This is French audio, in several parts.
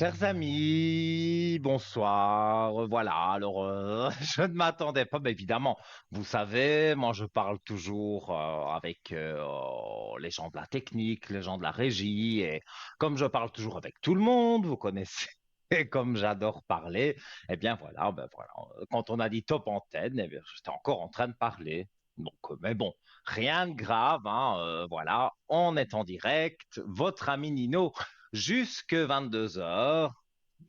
Chers amis, bonsoir. Voilà, alors je ne m'attendais pas, mais évidemment, vous savez, moi je parle toujours avec les gens de la technique, les gens de la régie, et comme je parle toujours avec tout le monde, vous connaissez, et comme j'adore parler, eh bien voilà, ben voilà, quand on a dit top antenne, eh bien, j'étais encore en train de parler. Donc, mais bon, rien de grave, hein, voilà, on est en direct. Votre ami Nino jusque 22 heures.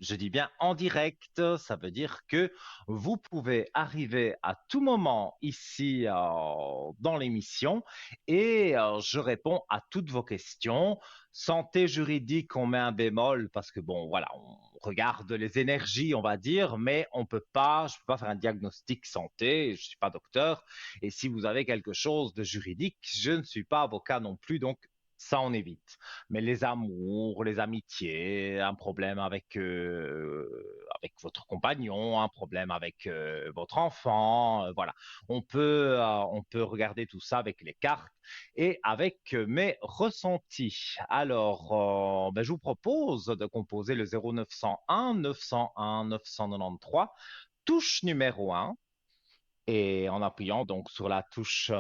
Je dis bien en direct, ça veut dire que vous pouvez arriver à tout moment ici dans l'émission et je réponds à toutes vos questions. Santé juridique, on met un bémol parce que bon, voilà, on regarde les énergies, on va dire, mais on peut pas, je peux pas faire un diagnostic santé, je suis pas docteur. Et si vous avez quelque chose de juridique, je ne suis pas avocat non plus, donc ça on évite. Mais les amours, les amitiés, un problème avec votre compagnon, un problème avec votre enfant, voilà. On peut regarder tout ça avec les cartes et avec mes ressentis. Alors, ben, je vous propose de composer le 0901 901 993, touche numéro 1. Et en appuyant donc sur la touche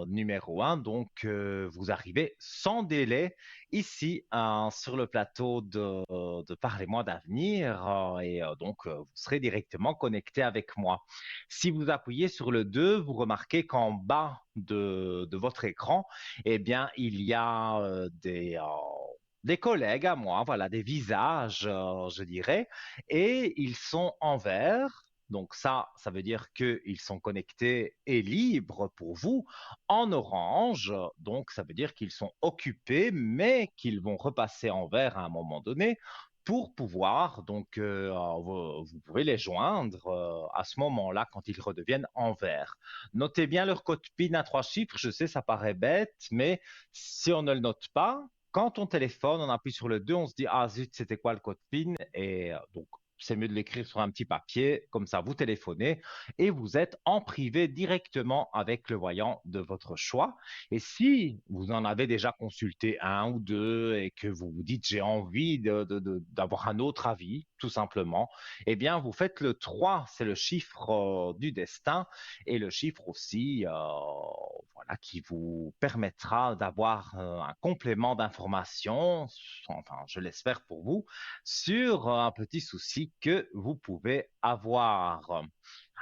numéro 1, donc vous arrivez sans délai ici sur le plateau de Parlez-moi d'avenir et donc vous serez directement connecté avec moi. Si vous appuyez sur le 2, vous remarquez qu'en bas de votre écran, eh bien, il y a des collègues à moi, voilà, des visages, je dirais, et ils sont en vert. Donc ça veut dire qu'ils sont connectés et libres pour vous en orange. Donc ça veut dire qu'ils sont occupés, mais qu'ils vont repasser en vert à un moment donné pour pouvoir, donc vous pouvez les joindre à ce moment-là quand ils redeviennent en vert. Notez bien leur code PIN à 3 chiffres. Je sais, ça paraît bête, mais si on ne le note pas, quand on téléphone, on appuie sur le 2, on se dit, ah zut, c'était quoi le code PIN? Et donc, c'est mieux de l'écrire sur un petit papier, comme ça vous téléphonez et vous êtes en privé directement avec le voyant de votre choix. Et si vous en avez déjà consulté un ou deux et que vous vous dites j'ai envie d'avoir un autre avis, tout simplement, eh bien vous faites le 3, c'est le chiffre du destin et le chiffre aussi voilà, qui vous permettra d'avoir un complément d'information, enfin je l'espère pour vous, sur un petit souci que vous pouvez avoir.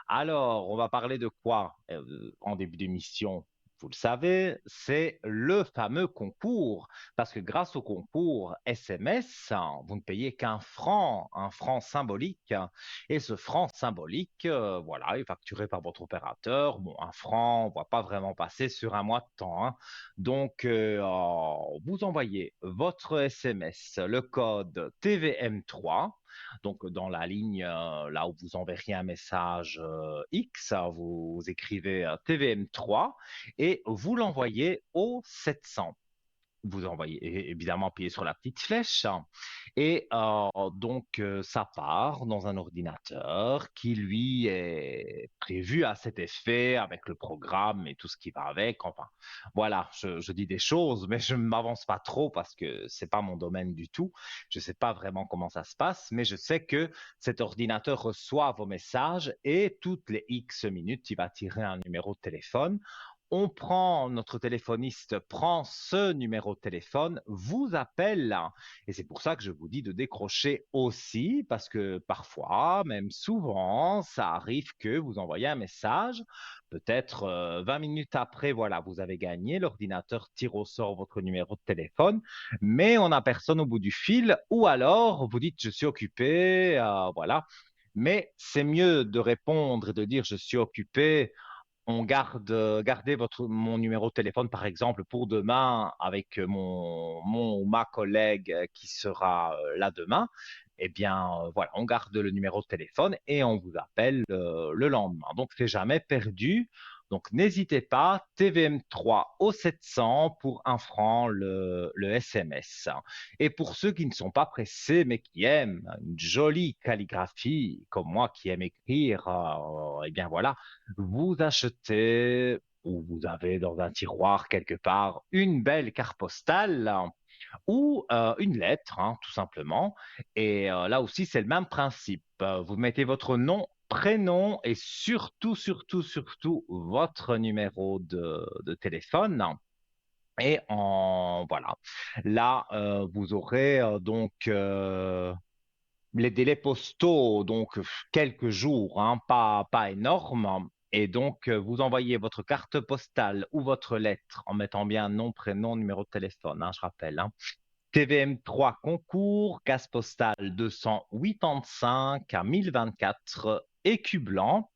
Alors, on va parler de quoi en début d'émission? Vous le savez, c'est le fameux concours. Parce que grâce au concours SMS, vous ne payez qu'un franc, un franc symbolique. Et ce franc symbolique, voilà, est facturé par votre opérateur. Bon, un franc, on ne va pas vraiment passer sur un mois de temps, hein. Donc, vous envoyez votre SMS, le code TVM3. Donc, dans la ligne, là où vous enverriez un message X, vous écrivez TVM3 et vous l'envoyez au 700. Vous envoyez évidemment appuyer sur la petite flèche et donc ça part dans un ordinateur qui lui est prévu à cet effet avec le programme et tout ce qui va avec. Enfin, voilà, je dis des choses, mais je ne m'avance pas trop parce que c'est pas mon domaine du tout. Je ne sais pas vraiment comment ça se passe, mais je sais que cet ordinateur reçoit vos messages et toutes les X minutes, il va tirer un numéro de téléphone. Notre téléphoniste prend ce numéro de téléphone, vous appelle, et c'est pour ça que je vous dis de décrocher aussi, parce que parfois, même souvent, ça arrive que vous envoyez un message, peut-être 20 minutes après, voilà, vous avez gagné, l'ordinateur tire au sort votre numéro de téléphone, mais on n'a personne au bout du fil, ou alors vous dites je suis occupé, voilà. Mais c'est mieux de répondre et de dire je suis occupé, gardez mon numéro de téléphone, par exemple, pour demain avec mon ou ma collègue qui sera là demain. Eh bien, voilà, on garde le numéro de téléphone et on vous appelle le lendemain. Donc, c'est jamais perdu. Donc, n'hésitez pas, TVM3 au 700 pour un franc le SMS. Et pour ceux qui ne sont pas pressés, mais qui aiment une jolie calligraphie, comme moi qui aime écrire, eh bien voilà, vous achetez ou vous avez dans un tiroir quelque part une belle carte postale ou une lettre, hein, tout simplement. Et là aussi, c'est le même principe. Vous mettez votre nom, prénom et surtout, surtout, surtout votre numéro de téléphone. Et voilà. Là, vous aurez donc les délais postaux, donc quelques jours, hein, pas énormes. Et donc, vous envoyez votre carte postale ou votre lettre en mettant bien nom, prénom, numéro de téléphone, hein, je rappelle, hein. TVM3 concours, case postale 285 à 1024, écu blanc.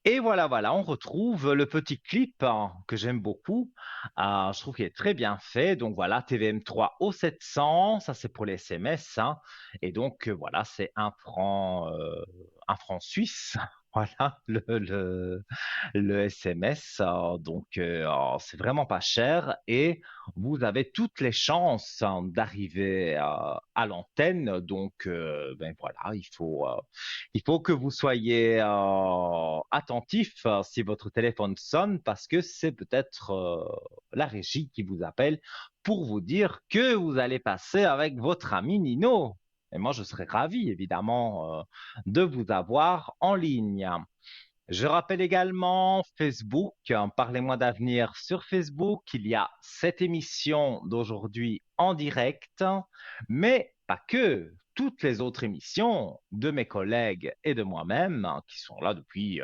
Et voilà, voilà, on retrouve le petit clip hein, que j'aime beaucoup. Je trouve qu'il est très bien fait. Donc voilà, TVM3 au 700, ça c'est pour les SMS, hein. Et donc voilà, c'est un franc suisse. Voilà le SMS. Donc c'est vraiment pas cher et vous avez toutes les chances hein, d'arriver à l'antenne. Donc ben voilà, il faut que vous soyez attentif si votre téléphone sonne parce que c'est peut-être la régie qui vous appelle pour vous dire que vous allez passer avec votre ami Nino. Et moi, je serais ravi, évidemment, de vous avoir en ligne. Je rappelle également Facebook, hein, Parlez-moi d'avenir sur Facebook. Il y a cette émission d'aujourd'hui en direct, mais pas que. Toutes les autres émissions de mes collègues et de moi-même, hein, qui sont là depuis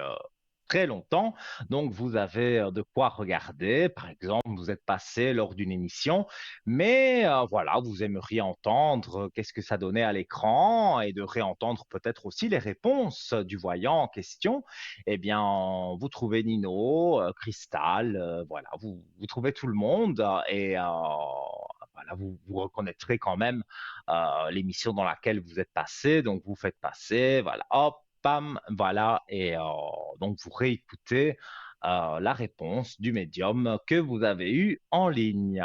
très longtemps. Donc, vous avez de quoi regarder. Par exemple, vous êtes passé lors d'une émission, mais voilà, vous aimeriez entendre qu'est-ce que ça donnait à l'écran et de réentendre peut-être aussi les réponses du voyant en question. Eh bien, vous trouvez Nino, Cristal, voilà, vous trouvez tout le monde et voilà, vous reconnaîtrez quand même l'émission dans laquelle vous êtes passé. Donc, vous faites passer, voilà, hop, pam, voilà, et donc vous réécoutez la réponse du médium que vous avez eu en ligne.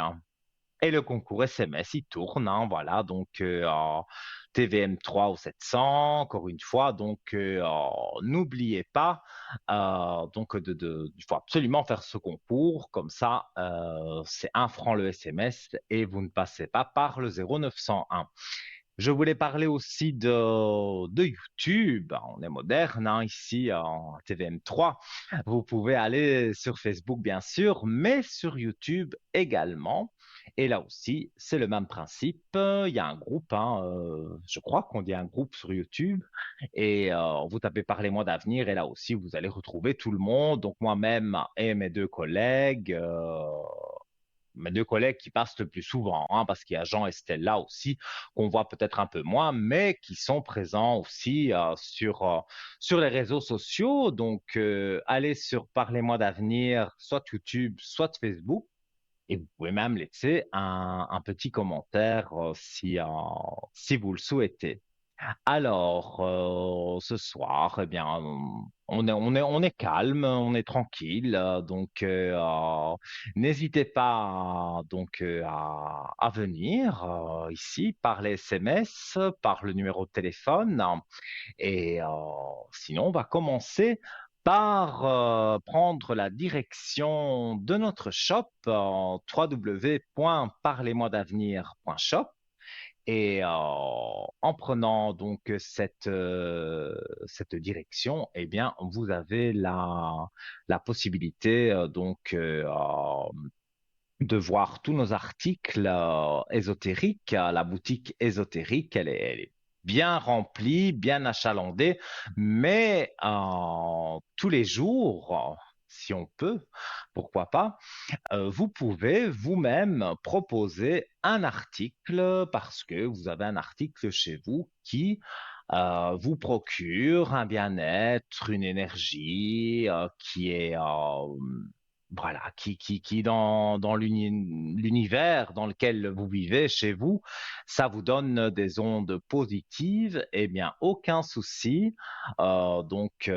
Et le concours SMS, il tourne, hein, voilà, donc en TVM3 au 700, encore une fois, donc n'oubliez pas, donc il faut absolument faire ce concours, comme ça, c'est 1 franc le SMS et vous ne passez pas par le 0901. Je voulais parler aussi de YouTube. On est moderne hein, ici en TVM3. Vous pouvez aller sur Facebook, bien sûr, mais sur YouTube également. Et là aussi, c'est le même principe. Il y a un groupe, hein, je crois qu'on dit un groupe sur YouTube. Et vous tapez Parlez-moi d'avenir. Et là aussi, vous allez retrouver tout le monde. Donc moi-même et mes deux collègues. Mes deux collègues qui passent le plus souvent, hein, parce qu'il y a Jean et Stella aussi, qu'on voit peut-être un peu moins, mais qui sont présents aussi sur les réseaux sociaux. Donc, allez sur Parlez-moi d'avenir, soit YouTube, soit Facebook. Et vous pouvez même laisser un petit commentaire si vous le souhaitez. Alors, ce soir, eh bien, on est calme, on est tranquille, donc n'hésitez pas donc à venir ici par les SMS, par le numéro de téléphone, et sinon on va commencer par prendre la direction de notre shop www.parlez-moi-d'avenir.shop et en prenant donc cette direction, eh bien, vous avez la possibilité de voir tous nos articles ésotériques. La boutique ésotérique, elle est bien remplie, bien achalandée, mais tous les jours, si on peut, pourquoi pas, vous pouvez vous-même proposer un article parce que vous avez un article chez vous qui vous procure un bien-être, une énergie qui est voilà, qui dans l'univers dans lequel vous vivez chez vous, ça vous donne des ondes positives, eh bien, aucun souci. Donc,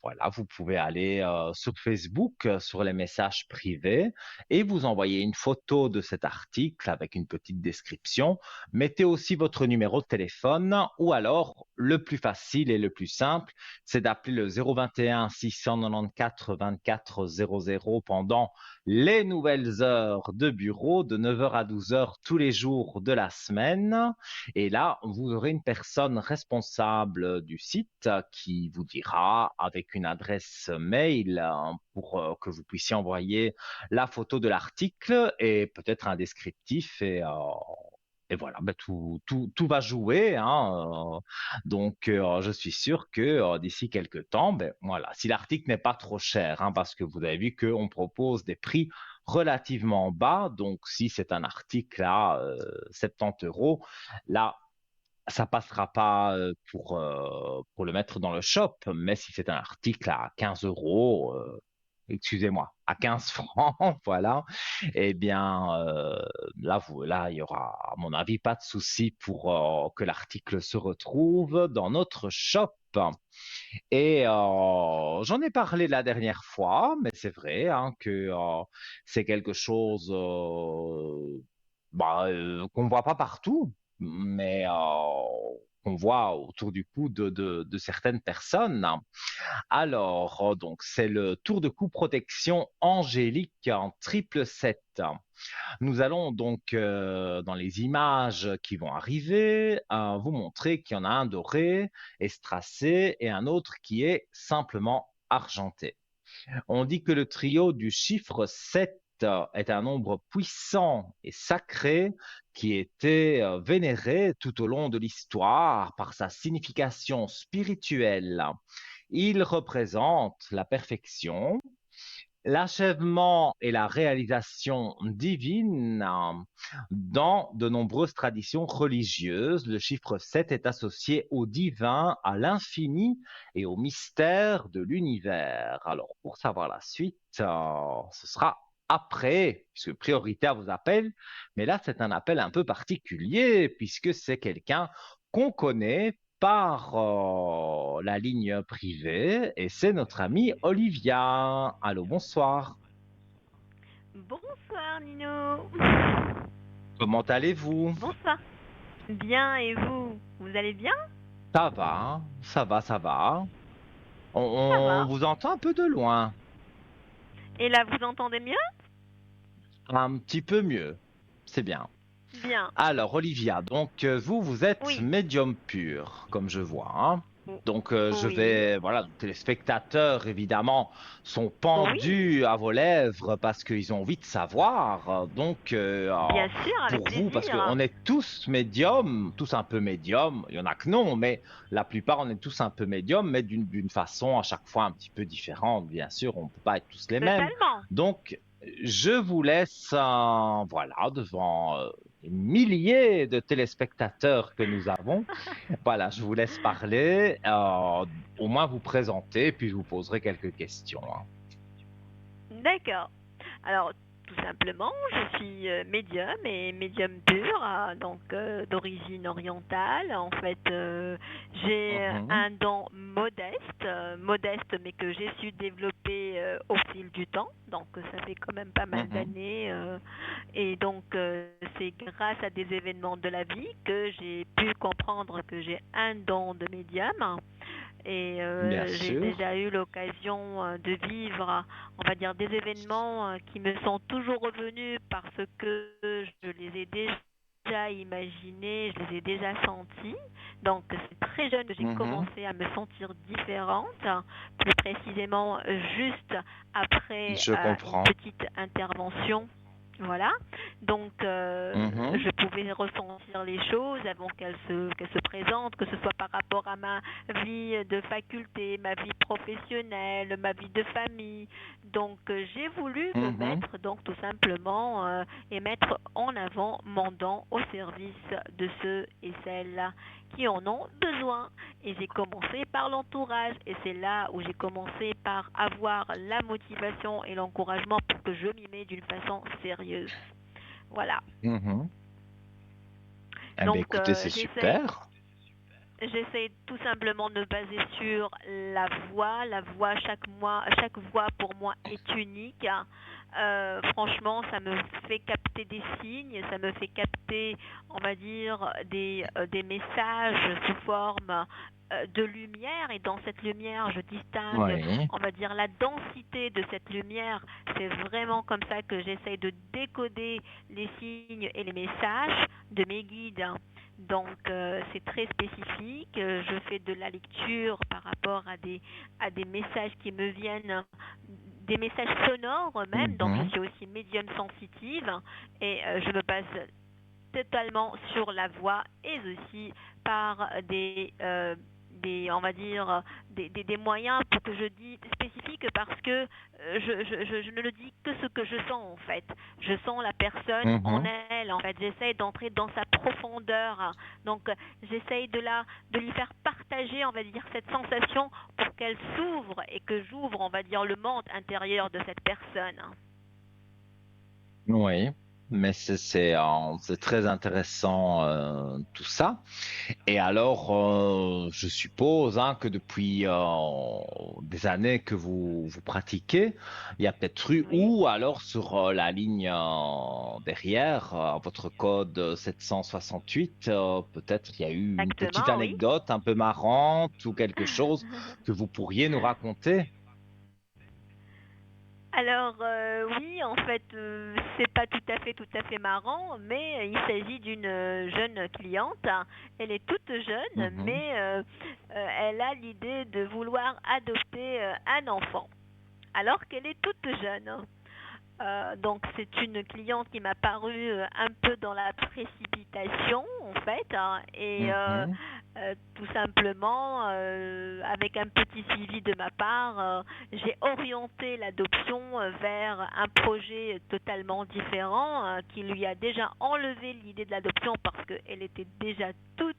voilà, vous pouvez aller sur Facebook, sur les messages privés et vous envoyer une photo de cet article avec une petite description. Mettez aussi votre numéro de téléphone ou alors le plus facile et le plus simple, c'est d'appeler le 021 694 24 00 pendant les nouvelles heures de bureau de 9 heures à 12 heures tous les jours de la semaine. Et là, vous aurez une personne responsable du site qui vous dira avec une adresse mail pour que vous puissiez envoyer la photo de l'article et peut-être un descriptif et voilà, ben, tout va jouer, hein. Donc, je suis sûr que d'ici quelques temps, ben, voilà, si l'article n'est pas trop cher, hein, parce que vous avez vu qu'on propose des prix relativement bas. Donc, si c'est un article à 70 euros, là, ça passera pas pour le mettre dans le shop. Mais si c'est un article à 15 euros, excusez-moi, à 15 francs, voilà, eh bien, là, il y aura, à mon avis, pas de souci pour que l'article se retrouve dans notre shop. Et j'en ai parlé la dernière fois, mais c'est vrai hein, que c'est quelque chose qu'on voit pas partout, mais qu'on voit autour du cou de certaines personnes. Alors, donc, c'est le tour de cou protection angélique en triple 7. Nous allons donc, dans les images qui vont arriver, vous montrer qu'il y en a un doré, estracé et un autre qui est simplement argenté. On dit que le trio du chiffre 7 est un nombre puissant et sacré qui était vénéré tout au long de l'histoire par sa signification spirituelle. Il représente la perfection, l'achèvement et la réalisation divine. Dans de nombreuses traditions religieuses, le chiffre 7 est associé au divin, à l'infini et au mystère de l'univers. Alors, pour savoir la suite, ce sera après, puisque prioritaire vous appelle, mais là, c'est un appel un peu particulier, puisque c'est quelqu'un qu'on connaît par la ligne privée et c'est notre amie Olivia. Allô, bonsoir. Bonsoir Nino. Comment allez-vous? Bonsoir. Bien et vous? Vous allez bien? Ça va, ça va, ça va. On, Ça on va. vous entend un peu de loin, Et là, vous entendez mieux? un petit peu mieux. C'est bien. Bien. Alors, Olivia, donc vous, vous êtes Oui. médium pur, comme je vois, hein. O- Donc, je Oui. vais, voilà, les téléspectateurs, évidemment, sont Oui. pendus à vos lèvres parce qu'ils ont envie de savoir. Donc, Bien sûr, avec pour vous, parce plaisir. qu'on est tous médiums, tous un peu médiums, il y en a que non, mais la plupart, on est tous un peu médiums, mais d'une façon à chaque fois un petit peu différente, bien sûr, on ne peut pas être tous les mêmes. Totalement. Donc, je vous laisse, voilà, devant des milliers de téléspectateurs que nous avons. Voilà, je vous laisse parler, au moins vous présenter, puis je vous poserai quelques questions, hein. D'accord. Alors, tout simplement, je suis médium et médium pur, donc d'origine orientale. En fait, j'ai Mhm, un don modeste, modeste, mais que j'ai su développer au fil du temps. Donc, ça fait quand même pas mal mhm, d'années. Et donc, c'est grâce à des événements de la vie que j'ai pu comprendre que j'ai un don de médium. Et bien j'ai sûr. déjà eu l'occasion de vivre, on va dire, des événements qui me sont toujours revenus parce que je les ai déjà imaginés, je les ai déjà sentis. Donc c'est très jeune que j'ai Mhm, commencé à me sentir différente, plus précisément juste après je une comprends. petite intervention. Voilà, donc Mhm, je pouvais ressentir les choses avant qu'elles se présentent, que ce soit par rapport à ma vie de faculté, ma vie professionnelle, ma vie de famille. Donc j'ai voulu me mhm, mettre donc tout simplement et mettre en avant mon don au service de ceux et celles qui en ont besoin. Et j'ai commencé par l'entourage et c'est là où j'ai commencé par avoir la motivation et l'encouragement pour que je m'y mette d'une façon sérieuse. Voilà. mhm. Eh bien, Donc écoutez, c'est j'essaye super. j'essaie tout simplement de me baser sur la voix. La voix, chaque voix pour moi est unique. Franchement, ça me fait capter des signes, ça me fait capter, on va dire, des messages sous forme de lumière. Et dans cette lumière, je distingue, Oui. on va dire, la densité de cette lumière. C'est vraiment comme ça que j'essaie de décoder les signes et les messages de mes guides. Donc c'est très spécifique. Je fais de la lecture par rapport à des messages qui me viennent, des messages sonores même. Donc je Mhm. suis aussi médium sensitive et je me base totalement sur la voix et aussi par on va dire, des moyens pour que je dis spécifiques parce que je ne le dis que ce que je sens en fait. Je sens la personne en Mhm. elle, en fait. J'essaie d'entrer dans sa profondeur. Donc, j'essaie de lui faire partager, on va dire, cette sensation pour qu'elle s'ouvre et que j'ouvre, on va dire, le monde intérieur de cette personne. Oui. Mais c'est très intéressant tout ça. Et alors, je suppose hein, que depuis des années que vous pratiquez, il y a peut-être eu, Oui, ou alors sur la ligne derrière, votre code 768, peut-être il y a eu une petite exactement, oui. anecdote un peu marrante ou quelque chose que vous pourriez nous raconter. Alors oui, en fait, c'est pas tout à fait marrant, mais il s'agit d'une jeune cliente. Elle est toute jeune, Mhm. mais elle a l'idée de vouloir adopter un enfant, alors qu'elle est toute jeune. Donc c'est une cliente qui m'a paru un peu dans la précipitation en fait, hein, et Mhm. tout simplement avec un petit suivi de ma part, j'ai orienté l'adoption vers un projet totalement différent qui lui a déjà enlevé l'idée de l'adoption parce qu'elle était déjà toute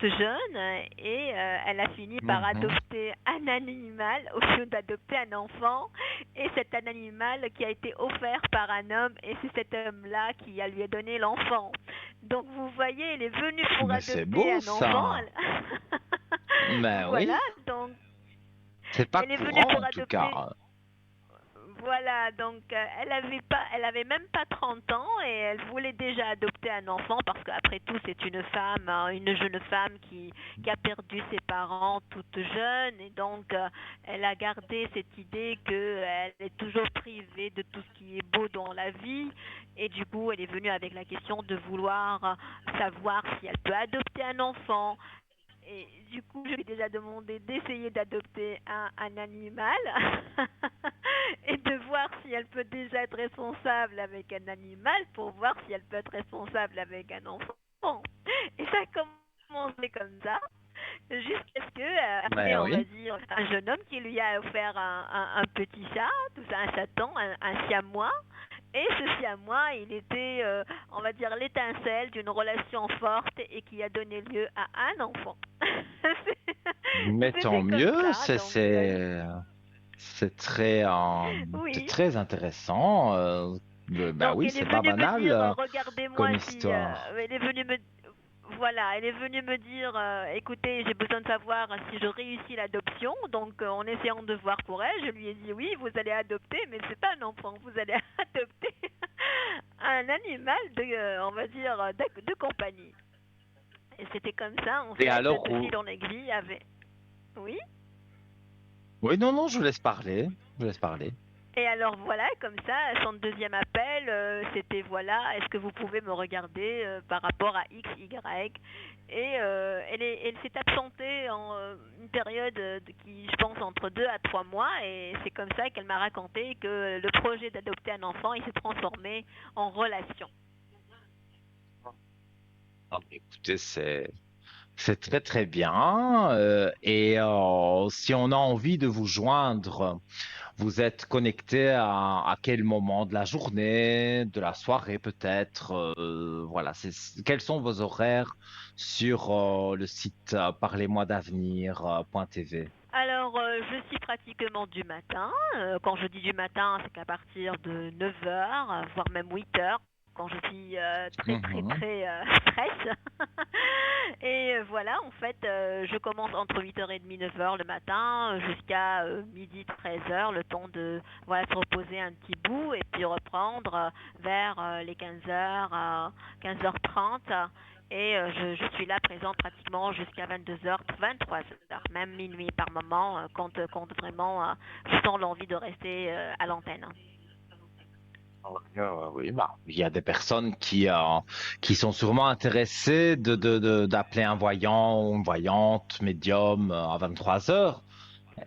jeune et elle a fini par Mhm. adopter un animal au lieu d'adopter un enfant et c'est un animal qui a été offert par un homme et c'est cet homme-là qui a lui a donné l'enfant. Donc vous voyez, elle est venue pour Mais c'est adopter beau un enfant. ça. Mais Voilà, oui, donc c'est pas elle est venue courant pour en tout adopter. cas. Voilà, donc elle avait même pas 30 ans et elle voulait déjà adopter un enfant parce qu'après tout c'est une femme, hein, une jeune femme qui a perdu ses parents toute jeune et donc elle a gardé cette idée qu'elle est toujours privée de tout ce qui est beau dans la vie et du coup elle est venue avec la question de vouloir savoir si elle peut adopter un enfant, et du coup, je lui ai déjà demandé d'essayer d'adopter un animal et de voir si elle peut déjà être responsable avec un animal pour voir si elle peut être responsable avec un enfant. Et ça a commencé comme ça, jusqu'à ce que, après, Mais on va oui. dire, un jeune homme qui lui a offert un petit chat, tout ça, un chaton, un siamois. Et ce siamois, il était, on va dire, l'étincelle d'une relation forte et qui a donné lieu à un enfant. Mais tant C'était comme mieux, ça, donc c'est oui. très intéressant. Bah Donc oui, elle est c'est pas venue me banal dire, regardez-moi comme si, histoire. elle est venue me, voilà, elle est venue me dire, écoutez, j'ai besoin de savoir si je réussis l'adoption. Donc en essayant de voir pour elle, je lui ai dit oui, vous allez adopter, mais c'est pas un enfant, vous allez adopter un animal de, on va dire, de compagnie. Et c'était comme ça, en Et fait, alors, de fil en aiguille, avec, oui. oui, non, non, je vous laisse parler. Je vous laisse parler. Et alors voilà, comme ça, son deuxième appel, c'était voilà, est-ce que vous pouvez me regarder par rapport à X, Y. Et elle s'est absentée en une période qui, je pense, entre 2 à 3 mois. Et c'est comme ça qu'elle m'a raconté que le projet d'adopter un enfant, il s'est transformé en relation. Ah, mais écoutez, c'est très très bien. Et si on a envie de vous joindre, vous êtes connecté à quel moment de la journée, de la soirée peut-être? Voilà, quels sont vos horaires sur le site parlez-moi d'avenir.tv? Alors, je suis pratiquement du matin. Quand je dis du matin, c'est qu'à partir de 9 heures, voire même 8 heures. quand je suis très très Mhm. très stress. Et voilà, en fait, je commence entre 8h30 9h le matin jusqu'à midi 13h, le temps de voilà, se reposer un petit bout et puis reprendre vers les 15h, 15h30. Et je suis là présente pratiquement jusqu'à 22h, 23h, même minuit par moment, quand vraiment je sens l'envie de rester à l'antenne. Oui, bah, il y a des personnes qui sont sûrement intéressées d'appeler un voyant ou une voyante médium à 23 heures.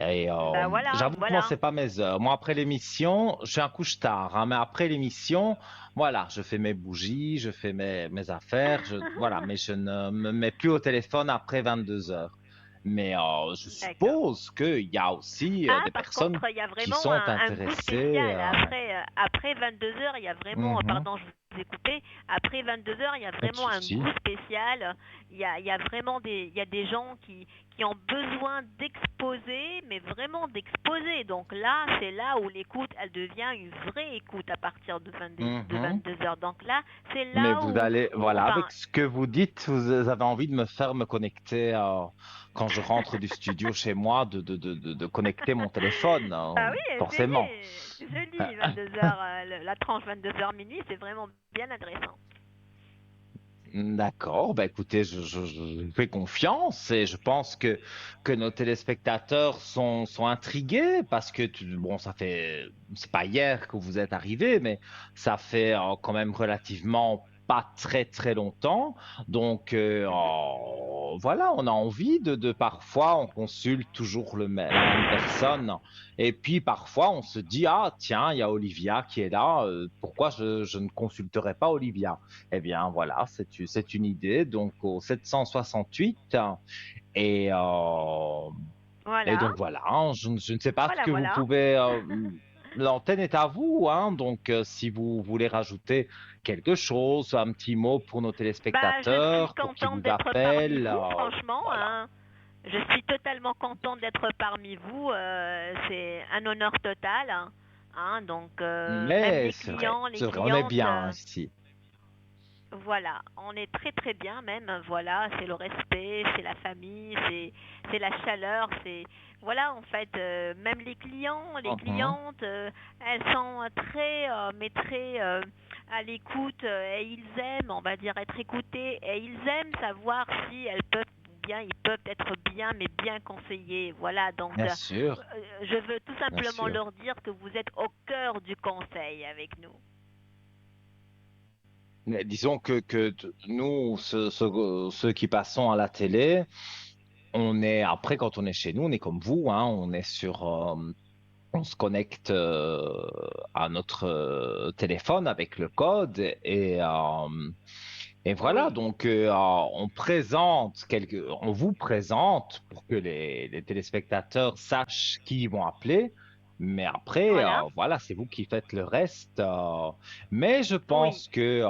Et Bah voilà, j'avoue que moi, voilà. c'est pas mes heures. Moi, après l'émission, je suis un couche-tard, hein, mais après l'émission, voilà, je fais mes bougies, je fais mes affaires, voilà, mais je ne me mets plus au téléphone après 22 heures. Mais je D'accord. suppose qu'il y a aussi Ah, des par personnes contre, il y a qui vraiment sont un goût intéressées. spécial. Après 22h, il y a vraiment, Mhm, pardon, je vous ai coupé. Après 22h, il y a pas de vraiment un souci. goût spécial. Il y a vraiment il y a des gens qui ont besoin d'exposer, mais vraiment d'exposer. Donc là, c'est là où l'écoute, elle devient une vraie écoute à partir de Mhm. 22h. Donc là, c'est Mais là vous allez, voilà, enfin, avec ce que vous dites, vous avez envie de me faire me connecter quand je rentre du studio chez moi, de connecter mon téléphone, bah oui, forcément. essayez. C'est joli, 22h, la tranche 22h minuit, c'est vraiment bien intéressant. D'accord, bah écoutez, je fais confiance et je pense que nos téléspectateurs sont intrigués parce que, bon, c'est pas hier que vous êtes arrivé, mais ça fait quand même relativement pas très très longtemps. Donc, Mhm. voilà, on a envie parfois, on consulte toujours la même personne et puis parfois on se dit, ah tiens, il y a Olivia qui est là, pourquoi je ne consulterai pas Olivia? Eh bien, voilà, c'est une idée. Donc, au 768. Et, euh, et Voilà, donc, voilà, hein, je ne sais pas ce voilà, que vous voilà. pouvez. L'antenne est à vous, hein, donc si vous voulez rajouter quelque chose, un petit mot pour nos Bah, je suis téléspectateurs, pour qu'ils contente vous d'être parmi appellent, vous, franchement, voilà. hein. Je suis totalement contente d'être parmi vous. C'est un honneur total, hein. Donc, même Mais les c'est vrai, on est clientes, bien ici. voilà, on est très très bien même. Voilà, c'est le respect, c'est la famille, c'est la chaleur, c'est voilà en fait. Même les Mhm. clientes, elles sont très mais très à l'écoute et ils aiment, on va dire, être écoutées et ils aiment savoir si elles peuvent bien, ils peuvent être bien mais bien conseillés. Voilà, donc Bien sûr, je veux tout bien simplement sûr. leur dire que vous êtes au cœur du conseil avec nous. Mais disons nous, ceux qui passons à la télé, après, quand on est chez nous, on est comme vous, hein, on se connecte à notre téléphone avec le code et voilà, Oui, donc on vous présente pour que les téléspectateurs sachent qui ils vont appeler, mais après, voilà, voilà, c'est vous qui faites le reste. Mais je oui. pense que,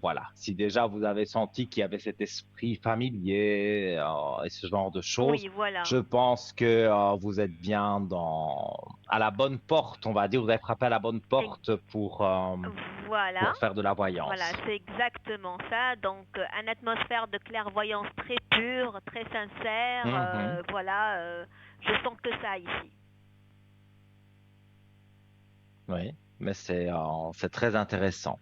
voilà, si déjà vous avez senti qu'il y avait cet esprit familier et ce genre de choses, Oui, voilà. je pense que vous êtes bien à la bonne porte, on va dire, vous avez frappé à la bonne Ex- porte Voilà. pour faire de la Voilà, voyance. c'est exactement ça. Donc, une atmosphère de clairvoyance très pure, très sincère. Mhm. Voilà, je sens que ça ici. Oui, mais c'est très intéressant.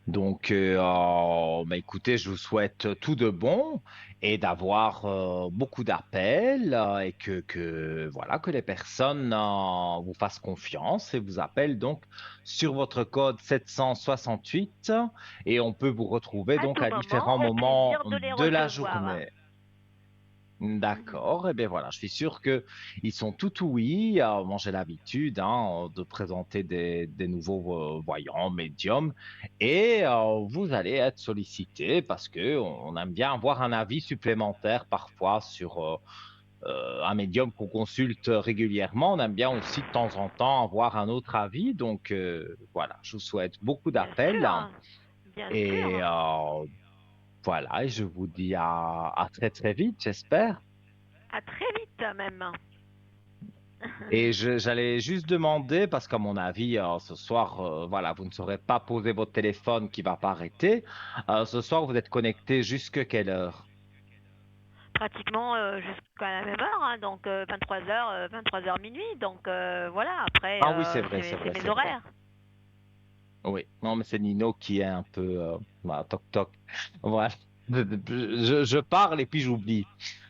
Donc, bah, écoutez, je vous souhaite tout de bon et d'avoir beaucoup d'appels et voilà, que les personnes vous fassent confiance et vous appellent donc sur votre code 768 et on peut vous retrouver À donc tout à moment, différents au moments plaisir de les de la recevoir. journée. Mhm. D'accord, et bien voilà, je suis sûr que ils sont tout ouïs. Moi, j'ai l'habitude de présenter des nouveaux voyants, médiums, et vous allez être sollicité parce que on aime bien avoir un avis supplémentaire parfois sur un médium qu'on consulte régulièrement. On aime bien aussi de temps en temps avoir un autre avis. Donc voilà, je vous souhaite beaucoup Bien d'appels sûr, bien et sûr. voilà, et je vous dis à très très vite, j'espère. À très vite même. Et j'allais juste demander, parce qu'à mon avis, ce soir, voilà, vous ne saurez pas poser votre téléphone qui va pas arrêter. Ce soir, vous êtes connecté jusque quelle heure? Pratiquement jusqu'à la même heure, hein, donc 23h, 23h minuit. Donc voilà, après, Ah oui, c'est vrai, c'est c'est vrai, mes c'est vrai. horaires. Oui, non, mais c'est Nino qui est un peu voilà, toc toc. Voilà. Je parle et puis j'oublie.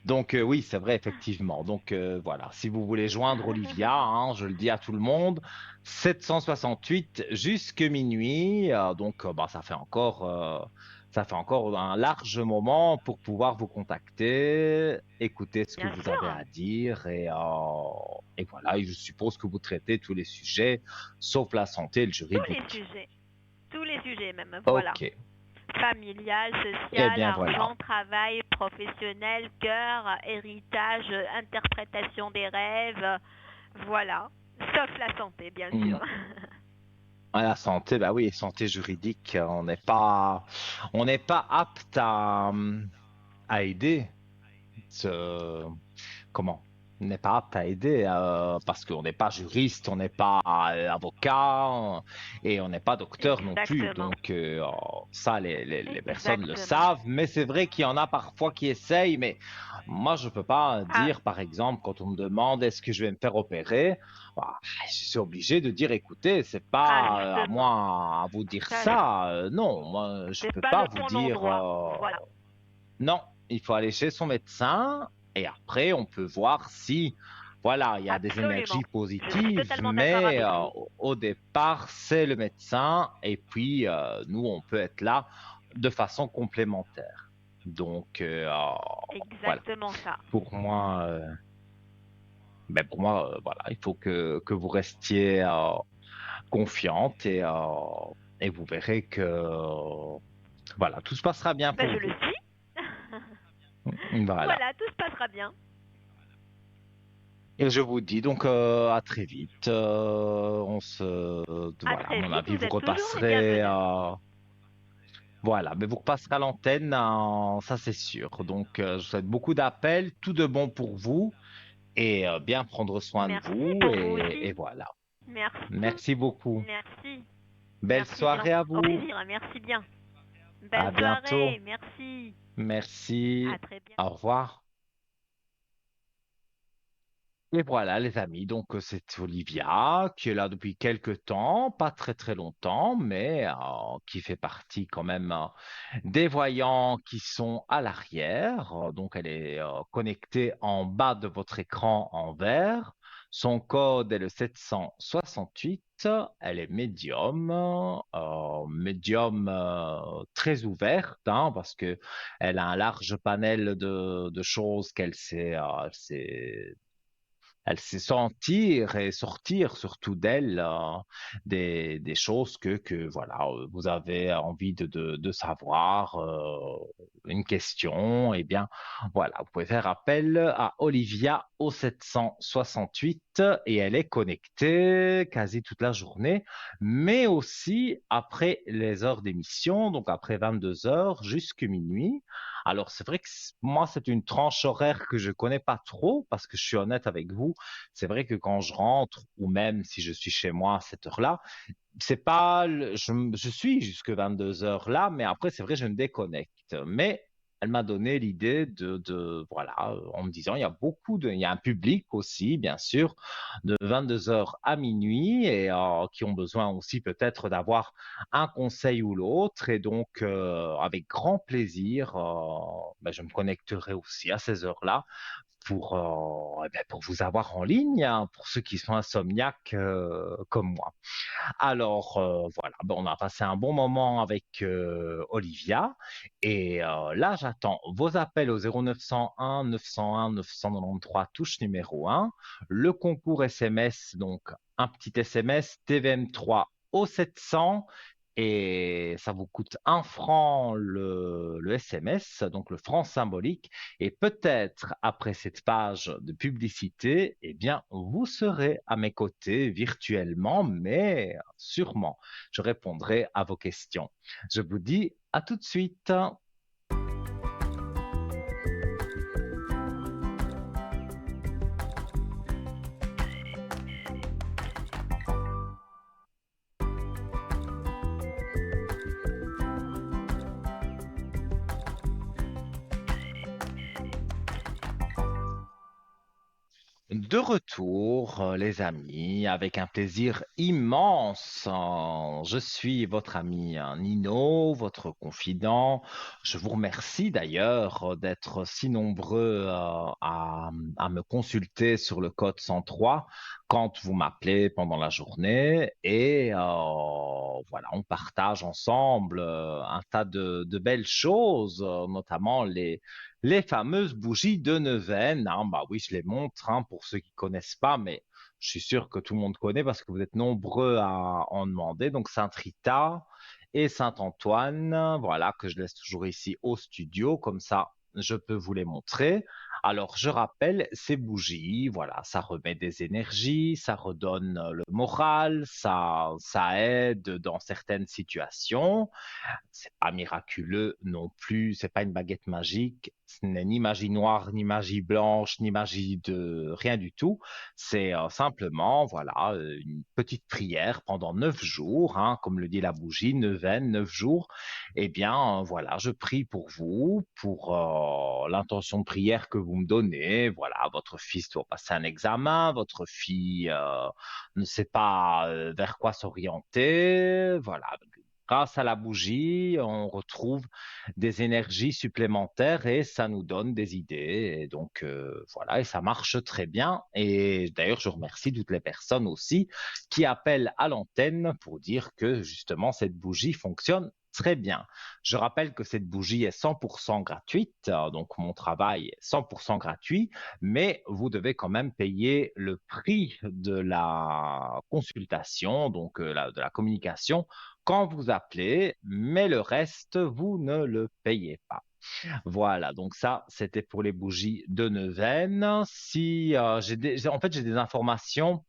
Donc oui, c'est vrai, effectivement. Donc voilà, si vous voulez joindre Olivia, hein, je le dis à tout le monde, 768 jusque minuit. Donc bah, ça fait encore un large moment pour pouvoir vous contacter, écouter ce que Bien vous avez sûr, à dire et voilà. Et je suppose que vous traitez tous les sujets, sauf la santé et le juridique. tous les sujets même, voilà. Ok. Familial, Eh social, bien voilà. argent, travail, professionnel, cœur, héritage, interprétation des rêves, voilà. Sauf la santé, bien sûr. Hmm. À la santé, bah oui, santé juridique, on n'est pas apte à aider. Comment? On n'est pas apte à aider parce qu'on n'est pas juriste, on n'est pas avocat et on n'est pas docteur non plus. Exactement. Donc ça, les personnes le Exactement. savent, mais c'est vrai qu'il y en a parfois qui essayent. Mais moi, je peux pas Ah, dire, par exemple, quand on me demande est-ce que je vais me faire opérer, bah, je suis obligé de dire écoutez, c'est pas à justement. moi à vous dire Ça, ça. Non, moi, je c'est peux pas pas le vous bon dire. endroit. Voilà. Non, il faut aller chez son médecin et après, on peut voir si, voilà, il y a des Absolument. énergies Je suis positives, totalement d'accord mais avec vous. au départ, c'est le médecin et puis nous, on peut être là de façon complémentaire. Donc, voilà, Exactement ça. pour moi, voilà, il faut que vous restiez confiante et vous verrez que, voilà, tout se passera bien Ben, pour je le vous. suis. Voilà. Voilà, tout se passera bien. Et je vous dis donc à très vite. À Voilà, à très mon vite, avis, vous vous êtes toujours les repasserez. bienvenus. Voilà, mais vous repasserez à l'antenne, ça c'est sûr. Donc, je vous souhaite beaucoup d'appels, tout de bon pour vous et bien prendre soin de Merci vous. pour vous Et aussi. voilà. Merci. Merci beaucoup. Merci. Belle Merci bien. soirée à Au vous. plaisir, merci bien. À Belle bientôt. soirée, merci. À Merci. très bien. Au revoir. Et voilà, les amis, donc c'est Olivia qui est là depuis quelque temps, pas très très longtemps, mais qui fait partie quand même des voyants qui sont à l'arrière. Donc elle est connectée en bas de votre écran en vert. Son code est le 768. Elle est médium très ouverte, hein, parce que elle a un large panel de choses elle sait sentir et sortir surtout d'elle des choses que voilà, vous avez envie de savoir, une question, eh bien voilà, vous pouvez faire appel à Olivia au 768 et elle est connectée quasi toute la journée, mais aussi après les heures d'émission, donc après 22 heures jusqu'à minuit. Alors, c'est vrai que moi, c'est une tranche horaire que je connais pas trop parce que je suis honnête avec vous. C'est vrai que quand je rentre ou même si je suis chez moi à cette heure-là, c'est pas, je suis jusque 22 heures là, mais après, c'est vrai, je me déconnecte. Mais elle m'a donné l'idée voilà, en me disant, il y a un public aussi, bien sûr, de 22 heures à minuit et qui ont besoin aussi peut-être d'avoir un conseil ou l'autre. Et donc, avec grand plaisir, ben, je me connecterai aussi à ces heures-là eh ben, pour vous avoir en ligne, hein, pour ceux qui sont insomniaques comme moi. Alors voilà, ben, on a passé un bon moment avec Olivia et là j'attends vos appels au 0901 901 993 touche numéro 1, le concours SMS, donc un petit SMS TVM3 au 700 et ça vous coûte 1 franc le SMS, donc le franc symbolique. Et peut-être après cette page de publicité, eh bien, vous serez à mes côtés virtuellement, mais sûrement, je répondrai à vos questions. Je vous dis à tout de suite. De retour, les amis, avec un plaisir immense. Je suis votre ami Nino, votre confident. Je vous remercie d'ailleurs d'être si nombreux à me consulter sur le code 103 quand vous m'appelez pendant la journée. Et voilà, on partage ensemble un tas de belles choses, notamment les fameuses bougies de neuvaine, hein, bah oui, je les montre hein, pour ceux qui connaissent pas, mais je suis sûr que tout le monde connaît parce que vous êtes nombreux à en demander. Donc Saint-Rita et Saint-Antoine, voilà, que je laisse toujours ici au studio, comme ça je peux vous les montrer. Alors je rappelle, ces bougies, voilà, ça remet des énergies, ça redonne le moral, ça aide dans certaines situations. C'est pas miraculeux non plus, c'est pas une baguette magique, ce n'est ni magie noire, ni magie blanche, ni magie de rien du tout. C'est simplement, voilà, une petite prière pendant 9 jours, hein, comme le dit la bougie, neuvaine, 9 jours. Eh bien, voilà, je prie pour vous, pour l'intention de prière que vous me donnez. Voilà, votre fils doit passer un examen, votre fille ne sait pas vers quoi s'orienter. Voilà, grâce à la bougie, on retrouve des énergies supplémentaires et ça nous donne des idées. Et donc, voilà, et ça marche très bien. Et d'ailleurs, je remercie toutes les personnes aussi qui appellent à l'antenne pour dire que justement, cette bougie fonctionne très bien. Je rappelle que cette bougie est 100% gratuite, donc mon travail est 100% gratuit, mais vous devez quand même payer le prix de la consultation, donc de la communication quand vous appelez, mais le reste, vous ne le payez pas. Voilà, donc ça, c'était pour les bougies de neuvaine. Si en fait, j'ai des informations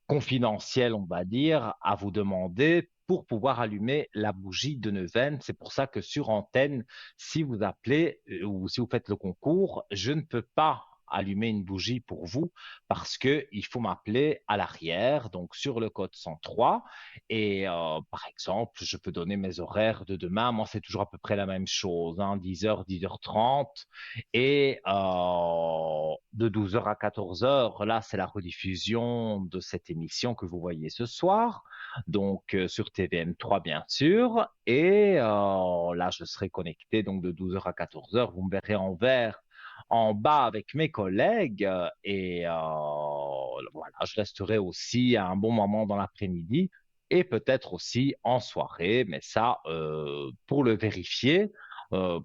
confidentielles, on va dire, à vous demander pour pouvoir allumer la bougie de neuvaine. C'est pour ça que sur antenne, si vous appelez ou si vous faites le concours, je ne peux pas allumer une bougie pour vous parce que il faut m'appeler à l'arrière, donc sur le code 103. Et par exemple, je peux donner mes horaires de demain. Moi, c'est toujours à peu près la même chose, hein, 10h, 10h30. Et de 12h à 14h, là, c'est la rediffusion de cette émission que vous voyez ce soir, donc sur TVM3 bien sûr. Et là, je serai connecté donc de 12h à 14h. Vous me verrez en vert en bas avec mes collègues et voilà, je resterai aussi à un bon moment dans l'après-midi et peut-être aussi en soirée, mais ça, pour le vérifier,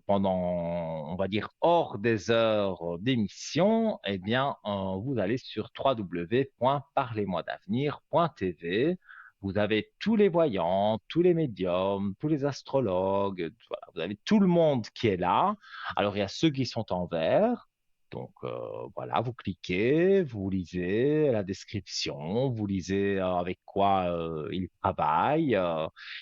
pendant, on va dire, hors des heures d'émission, eh bien, vous allez sur www.parlez-moi-d'avenir.tv. Vous avez tous les voyants, tous les médiums, tous les astrologues, voilà, vous avez tout le monde qui est là. Alors, il y a ceux qui sont en vert. Donc, voilà, vous cliquez, vous lisez la description, vous lisez avec quoi ils travaillent.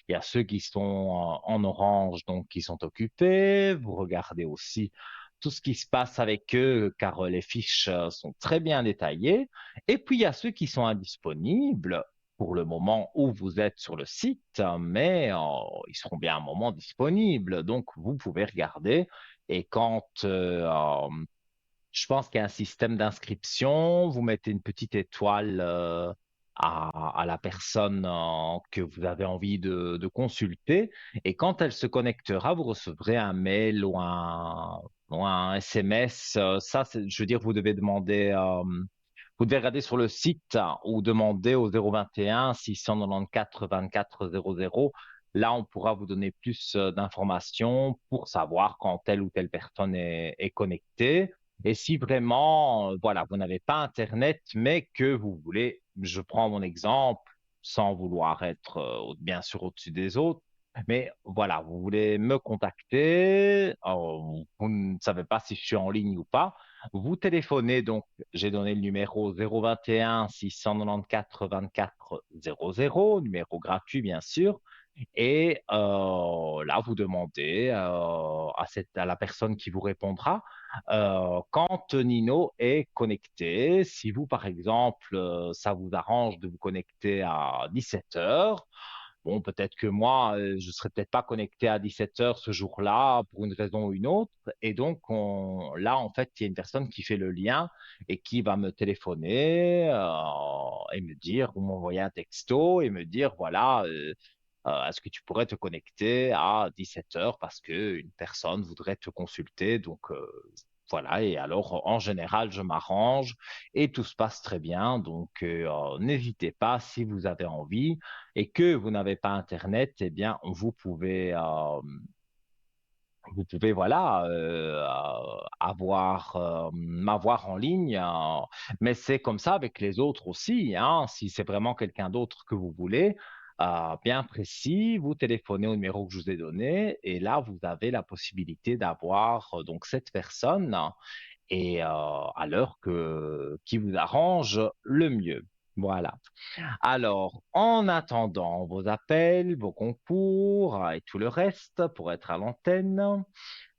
Il y a ceux qui sont en orange, donc qui sont occupés. Vous regardez aussi tout ce qui se passe avec eux, car les fiches sont très bien détaillées. Et puis, il y a ceux qui sont indisponibles pour le moment où vous êtes sur le site, mais ils seront bien un moment disponibles. Donc, vous pouvez regarder. Et quand je pense qu'il y a un système d'inscription. Vous mettez une petite étoile à la personne que vous avez envie de consulter. Et quand elle se connectera, vous recevrez un mail ou un SMS. Ça, je veux dire, vous devez demander, vous devez regarder sur le site ou demander au 021 694 24 00. Là, on pourra vous donner plus d'informations pour savoir quand telle ou telle personne est connectée. Et si vraiment, voilà, vous n'avez pas Internet, mais que vous voulez, je prends mon exemple, sans vouloir être bien sûr au-dessus des autres, mais voilà, vous voulez me contacter, vous ne savez pas si je suis en ligne ou pas, vous téléphonez, donc j'ai donné le numéro 021 694 24 00, numéro gratuit bien sûr, et là, vous demandez à la personne qui vous répondra quand Nino est connecté. Si vous, par exemple, ça vous arrange de vous connecter à 17h, bon, peut-être que moi, je serais peut-être pas connecté à 17 heures ce jour-là pour une raison ou une autre. Et donc, là, en fait, il y a une personne qui fait le lien et qui va me téléphoner et me dire, ou m'envoyer un texto et me dire, voilà, est-ce que tu pourrais te connecter à 17 heures parce qu'une personne voudrait te consulter. Donc, voilà. Et alors, en général, je m'arrange et tout se passe très bien. Donc, n'hésitez pas si vous avez envie et que vous n'avez pas Internet, eh bien, vous pouvez voilà, m'avoir en ligne, mais c'est comme ça avec les autres aussi, hein. Si c'est vraiment quelqu'un d'autre que vous voulez, bien précis, vous téléphonez au numéro que je vous ai donné et là, vous avez la possibilité d'avoir donc cette personne et à l'heure qui vous arrange le mieux. Voilà. Alors, en attendant vos appels, vos concours et tout le reste pour être à l'antenne,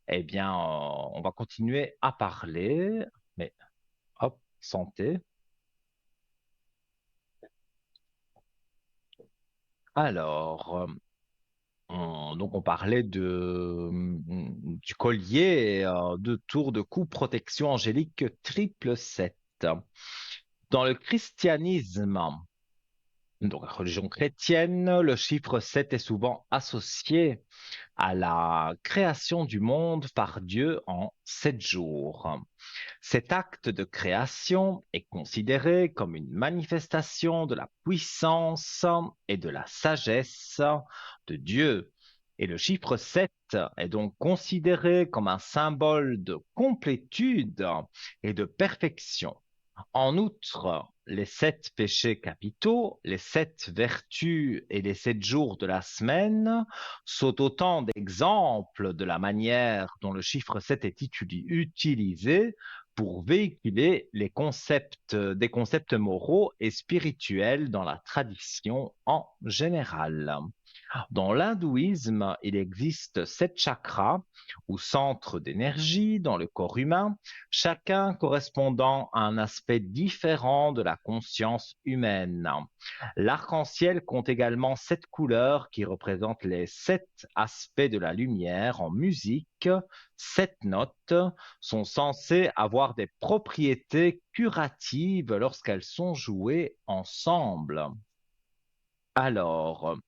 eh bien, on va continuer à parler. Mais hop, santé. Alors, donc on parlait du collier de tour de cou protection angélique triple 7. Dans le christianisme, donc la religion chrétienne, le chiffre 7 est souvent associé à la création du monde par Dieu en 7 jours. Cet acte de création est considéré comme une manifestation de la puissance et de la sagesse de Dieu. Et le chiffre 7 est donc considéré comme un symbole de complétude et de perfection. En outre, les 7 péchés capitaux, les 7 vertus et les 7 jours de la semaine sont autant d'exemples de la manière dont le chiffre 7 est utilisé pour véhiculer des concepts moraux et spirituels dans la tradition en général. Dans l'hindouisme, il existe 7 chakras ou centres d'énergie dans le corps humain, chacun correspondant à un aspect différent de la conscience humaine. L'arc-en-ciel compte également 7 couleurs qui représentent les 7 aspects de la lumière en musique. 7 notes sont censées avoir des propriétés curatives lorsqu'elles sont jouées ensemble. Alors,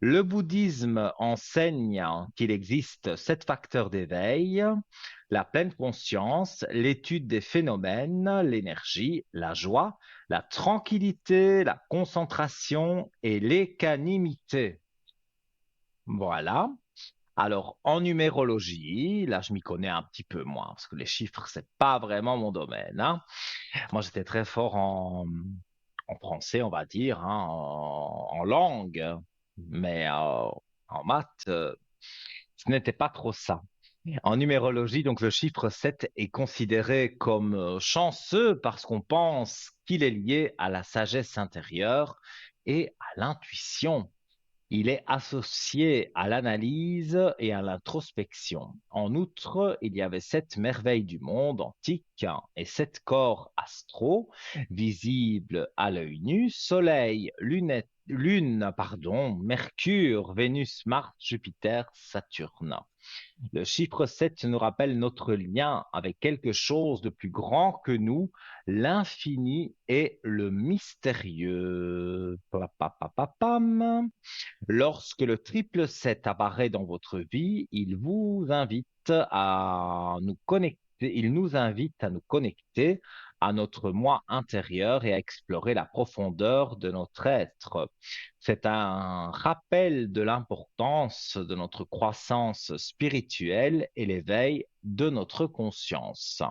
le bouddhisme enseigne qu'il existe 7 facteurs d'éveil, la pleine conscience, l'étude des phénomènes, l'énergie, la joie, la tranquillité, la concentration et l'équanimité. Voilà. Alors, en numérologie, là, je m'y connais un petit peu moins, parce que les chiffres, c'est pas vraiment mon domaine, hein. Moi, j'étais très fort en français, on va dire, hein, en langue, mais en maths, ce n'était pas trop ça. En numérologie, donc le chiffre 7 est considéré comme chanceux parce qu'on pense qu'il est lié à la sagesse intérieure et à l'intuition. Il est associé à l'analyse et à l'introspection. En outre, il y avait 7 merveilles du monde antique et 7 corps astraux visibles à l'œil nu, Soleil, Lune, pardon, Mercure, Vénus, Mars, Jupiter, Saturne. Le chiffre 7 nous rappelle notre lien avec quelque chose de plus grand que nous, l'infini et le mystérieux. Papapapapam. Lorsque le triple 7 apparaît dans votre vie, il nous invite à nous connecter à notre moi intérieur et à explorer la profondeur de notre être. C'est un rappel de l'importance de notre croissance spirituelle et l'éveil de notre conscience.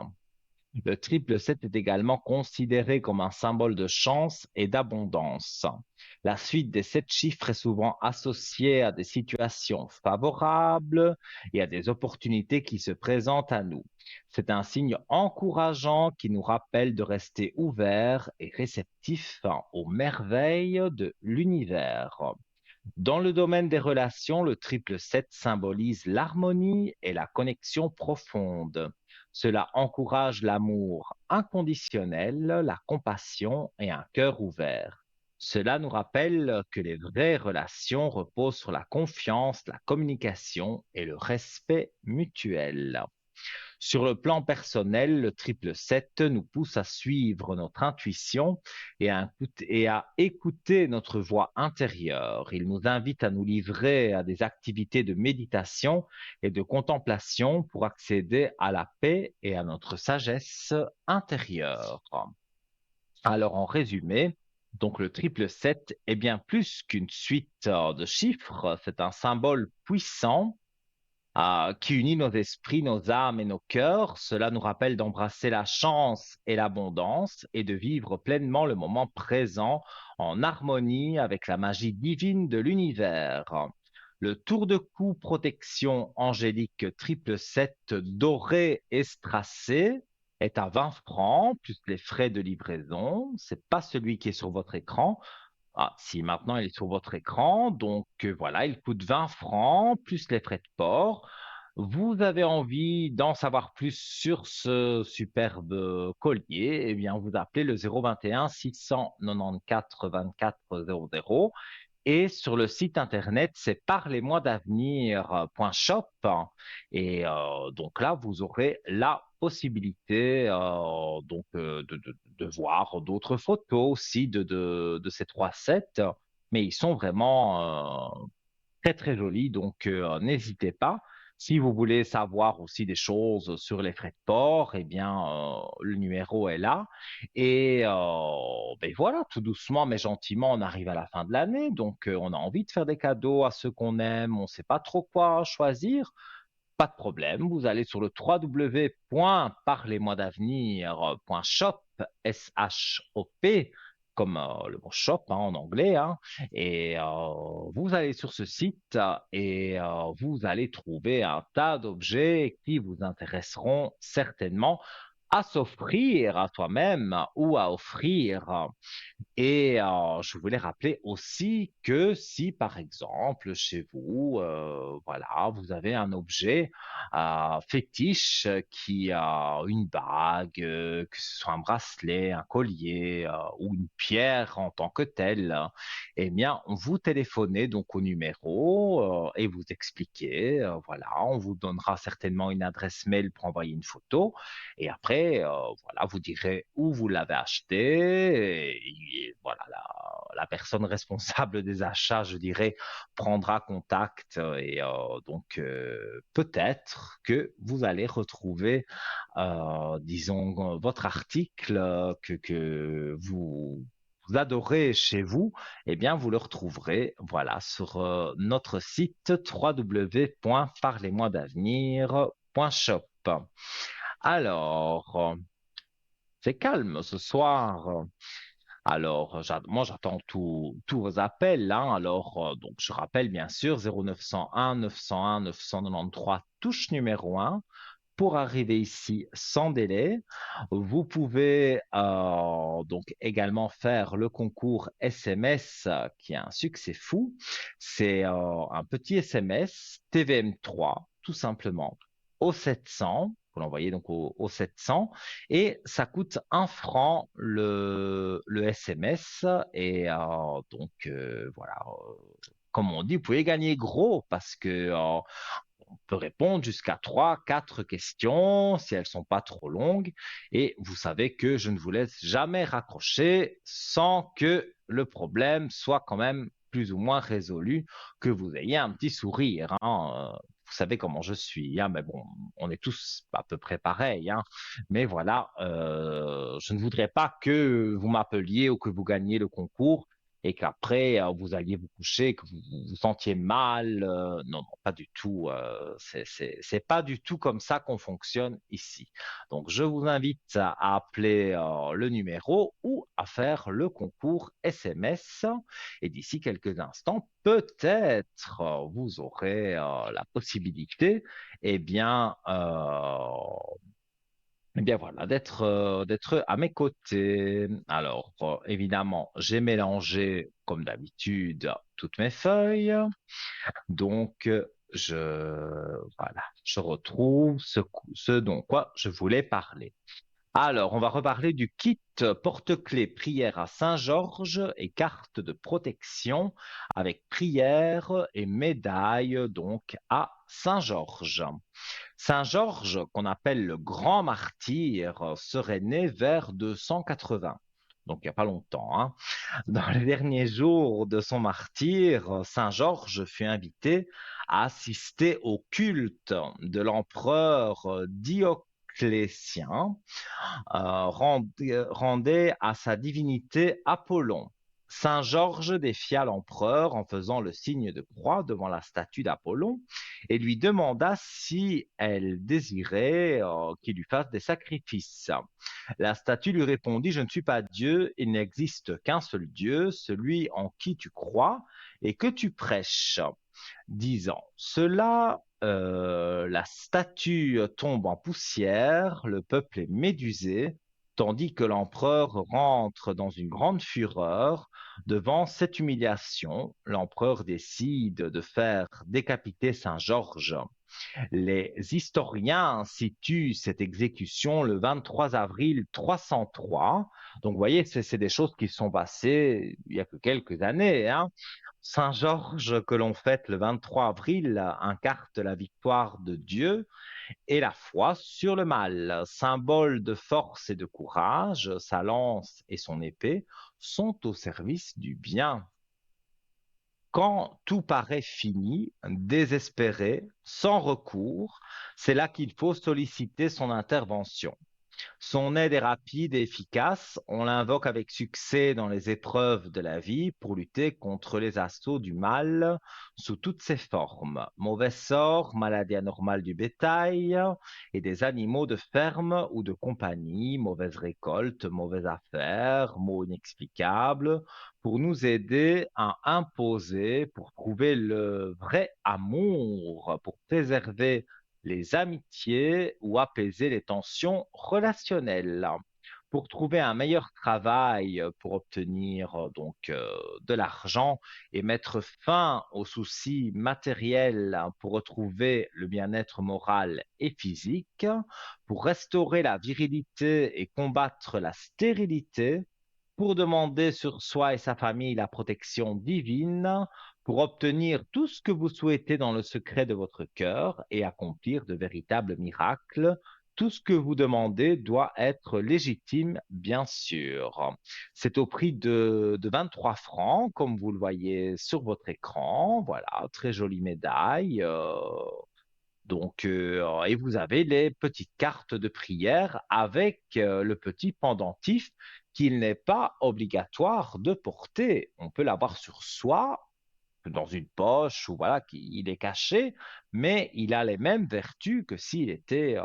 Le triple 7 est également considéré comme un symbole de chance et d'abondance. La suite des 7 chiffres est souvent associée à des situations favorables et à des opportunités qui se présentent à nous. C'est un signe encourageant qui nous rappelle de rester ouverts et réceptifs aux merveilles de l'univers. Dans le domaine des relations, le triple 7 symbolise l'harmonie et la connexion profonde. Cela encourage l'amour inconditionnel, la compassion et un cœur ouvert. Cela nous rappelle que les vraies relations reposent sur la confiance, la communication et le respect mutuel. Sur le plan personnel, le triple 7 nous pousse à suivre notre intuition et à écouter notre voix intérieure. Il nous invite à nous livrer à des activités de méditation et de contemplation pour accéder à la paix et à notre sagesse intérieure. Alors, en résumé, donc le triple 7 est bien plus qu'une suite de chiffres, c'est un symbole puissant qui unit nos esprits, nos âmes et nos cœurs. Cela nous rappelle d'embrasser la chance et l'abondance et de vivre pleinement le moment présent en harmonie avec la magie divine de l'univers. Le tour de cou protection angélique triple 7 doré et strassé est à 20 francs, plus les frais de livraison. C'est pas celui qui est sur votre écran. Ah, si maintenant il est sur votre écran, donc voilà, il coûte 20 francs plus les frais de port. Vous avez envie d'en savoir plus sur ce superbe collier, eh bien vous appelez le 021 694 24 00 et sur le site internet, c'est parlez-moi-d'avenir.shop. Et donc là, vous aurez la possibilité de voir d'autres photos aussi de ces trois sets. Mais ils sont vraiment très très joli. Donc, n'hésitez pas. Si vous voulez savoir aussi des choses sur les frais de port, eh bien, le numéro est là. Et ben voilà, tout doucement mais gentiment, on arrive à la fin de l'année. Donc, on a envie de faire des cadeaux à ceux qu'on aime. On ne sait pas trop quoi choisir. Pas de problème. Vous allez sur le www.parlez-moi-d'avenir.shop, S-H-O-P, comme le mot shop en anglais, hein, et vous allez sur ce site et vous allez trouver un tas d'objets qui vous intéresseront certainement à s'offrir à soi-même ou à offrir. Et je voulais rappeler aussi que si, par exemple, chez vous, voilà, vous avez un objet fétiche qui a une bague, que ce soit un bracelet, un collier ou une pierre en tant que telle, eh bien, vous téléphonez donc au numéro et vous expliquez, voilà, on vous donnera certainement une adresse mail pour envoyer une photo. Et après, voilà, vous direz où vous l'avez acheté. Et voilà, la personne responsable des achats, je dirais, prendra contact. Et donc, peut-être que vous allez retrouver, disons, votre article que vous adorez chez vous, eh bien, vous le retrouverez, voilà, sur notre site www.parlez-moi-d'avenir.shop. Alors, c'est calme ce soir. Alors, moi, j'attends tous vos appels, hein. Alors, donc, je rappelle bien sûr 0901 901 993 touche numéro 1 pour arriver ici sans délai. Vous pouvez donc également faire le concours SMS qui a un succès fou. C'est un petit SMS TVM3, tout simplement, au 700. Vous l'envoyez donc au 700 et ça coûte 1 franc le SMS et donc voilà, comme on dit, vous pouvez gagner gros parce que on peut répondre jusqu'à 3, 4 questions si elles ne sont pas trop longues. Et vous savez que je ne vous laisse jamais raccrocher sans que le problème soit quand même plus ou moins résolu, que vous ayez un petit sourire, hein. Vous savez comment je suis, hein, mais bon, on est tous à peu près pareils, hein. Mais voilà, je ne voudrais pas que vous m'appeliez ou que vous gagniez le concours et qu'après vous alliez vous coucher, que vous vous sentiez mal. Non, non, pas du tout. C'est pas du tout comme ça qu'on fonctionne ici. Donc, je vous invite à appeler le numéro ou à faire le concours SMS. Et d'ici quelques instants, peut-être vous aurez la possibilité, eh bien, voilà, d'être à mes côtés. Alors, évidemment, j'ai mélangé, comme d'habitude, toutes mes feuilles. Donc, je retrouve ce dont quoi je voulais parler. Alors, on va reparler du kit porte-clés prière à Saint-Georges et carte de protection avec prière et médaille donc à Saint-Georges. Saint-Georges, qu'on appelle le grand martyr, serait né vers 280. Donc, il n'y a pas longtemps, hein. Dans les derniers jours de son martyr, Saint Georges fut invité à assister au culte de l'empereur Dioclétien, rendait à sa divinité Apollon. Saint Georges défia l'empereur en faisant le signe de croix devant la statue d'Apollon et lui demanda si elle désirait qu'il lui fasse des sacrifices. La statue lui répondit, je ne suis pas Dieu, il n'existe qu'un seul Dieu, celui en qui tu crois et que tu prêches. Disant cela, la statue tombe en poussière, le peuple est médusé, tandis que l'empereur rentre dans une grande fureur. Devant cette humiliation, l'empereur décide de faire décapiter Saint Georges. Les historiens situent cette exécution le 23 avril 303. Donc, vous voyez, c'est des choses qui sont passées il y a que quelques années, hein. Saint-Georges, que l'on fête le 23 avril, incarne la victoire de Dieu et la foi sur le mal. Symbole de force et de courage, sa lance et son épée sont au service du bien. Quand tout paraît fini, désespéré, sans recours, c'est là qu'il faut solliciter son intervention. Son aide est rapide et efficace. On l'invoque avec succès dans les épreuves de la vie pour lutter contre les assauts du mal sous toutes ses formes. Mauvais sort, maladie anormale du bétail et des animaux de ferme ou de compagnie, mauvaise récolte, mauvaises affaires, maux inexplicables, pour nous aider à imposer, pour trouver le vrai amour, pour préserver les amitiés ou apaiser les tensions relationnelles. Pour trouver un meilleur travail, pour obtenir de l'argent et mettre fin aux soucis matériels, pour retrouver le bien-être moral et physique, pour restaurer la virilité et combattre la stérilité, pour demander sur soi et sa famille la protection divine, pour obtenir tout ce que vous souhaitez dans le secret de votre cœur et accomplir de véritables miracles. Tout ce que vous demandez doit être légitime, bien sûr. C'est au prix de 23 francs, comme vous le voyez sur votre écran. Voilà, très jolie médaille. Et vous avez les petites cartes de prière avec le petit pendentif qu'il n'est pas obligatoire de porter. On peut l'avoir sur soi, dans une poche, ou voilà, il est caché, mais il a les mêmes vertus que s'il était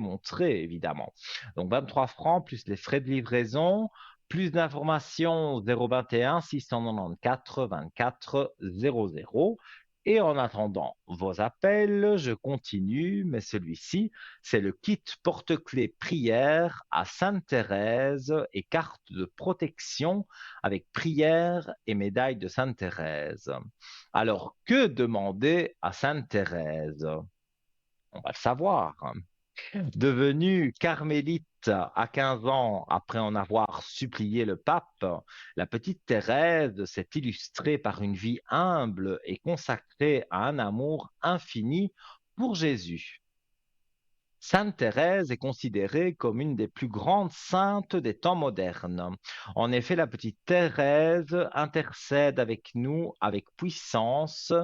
montré, évidemment. Donc 23 francs plus les frais de livraison, plus d'informations 021 694 24 00. Et en attendant vos appels, je continue, mais celui-ci, c'est le kit porte-clés prière à Sainte-Thérèse et carte de protection avec prière et médaille de Sainte-Thérèse. Alors, que demander à Sainte-Thérèse? On va le savoir. Devenue carmélite à 15 ans après en avoir supplié le pape, la petite Thérèse s'est illustrée par une vie humble et consacrée à un amour infini pour Jésus. Sainte Thérèse est considérée comme une des plus grandes saintes des temps modernes. En effet, la petite Thérèse intercède avec nous avec puissance.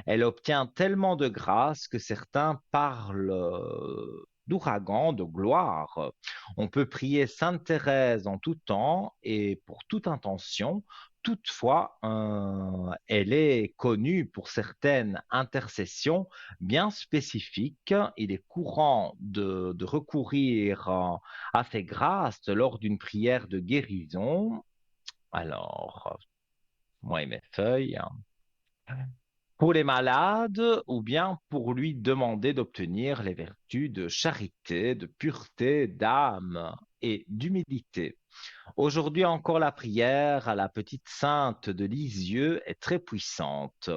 Elle obtient tellement de grâce que certains parlent d'ouragan, de gloire. On peut prier Sainte Thérèse en tout temps et pour toute intention. Toutefois, elle est connue pour certaines intercessions bien spécifique. Il est courant de recourir à ces grâces lors d'une prière de guérison. Alors, moi et mes feuilles. Pour les malades ou bien pour lui demander d'obtenir les vertus de charité, de pureté, d'âme et d'humilité. Aujourd'hui encore, la prière à la petite sainte de Lisieux est très puissante.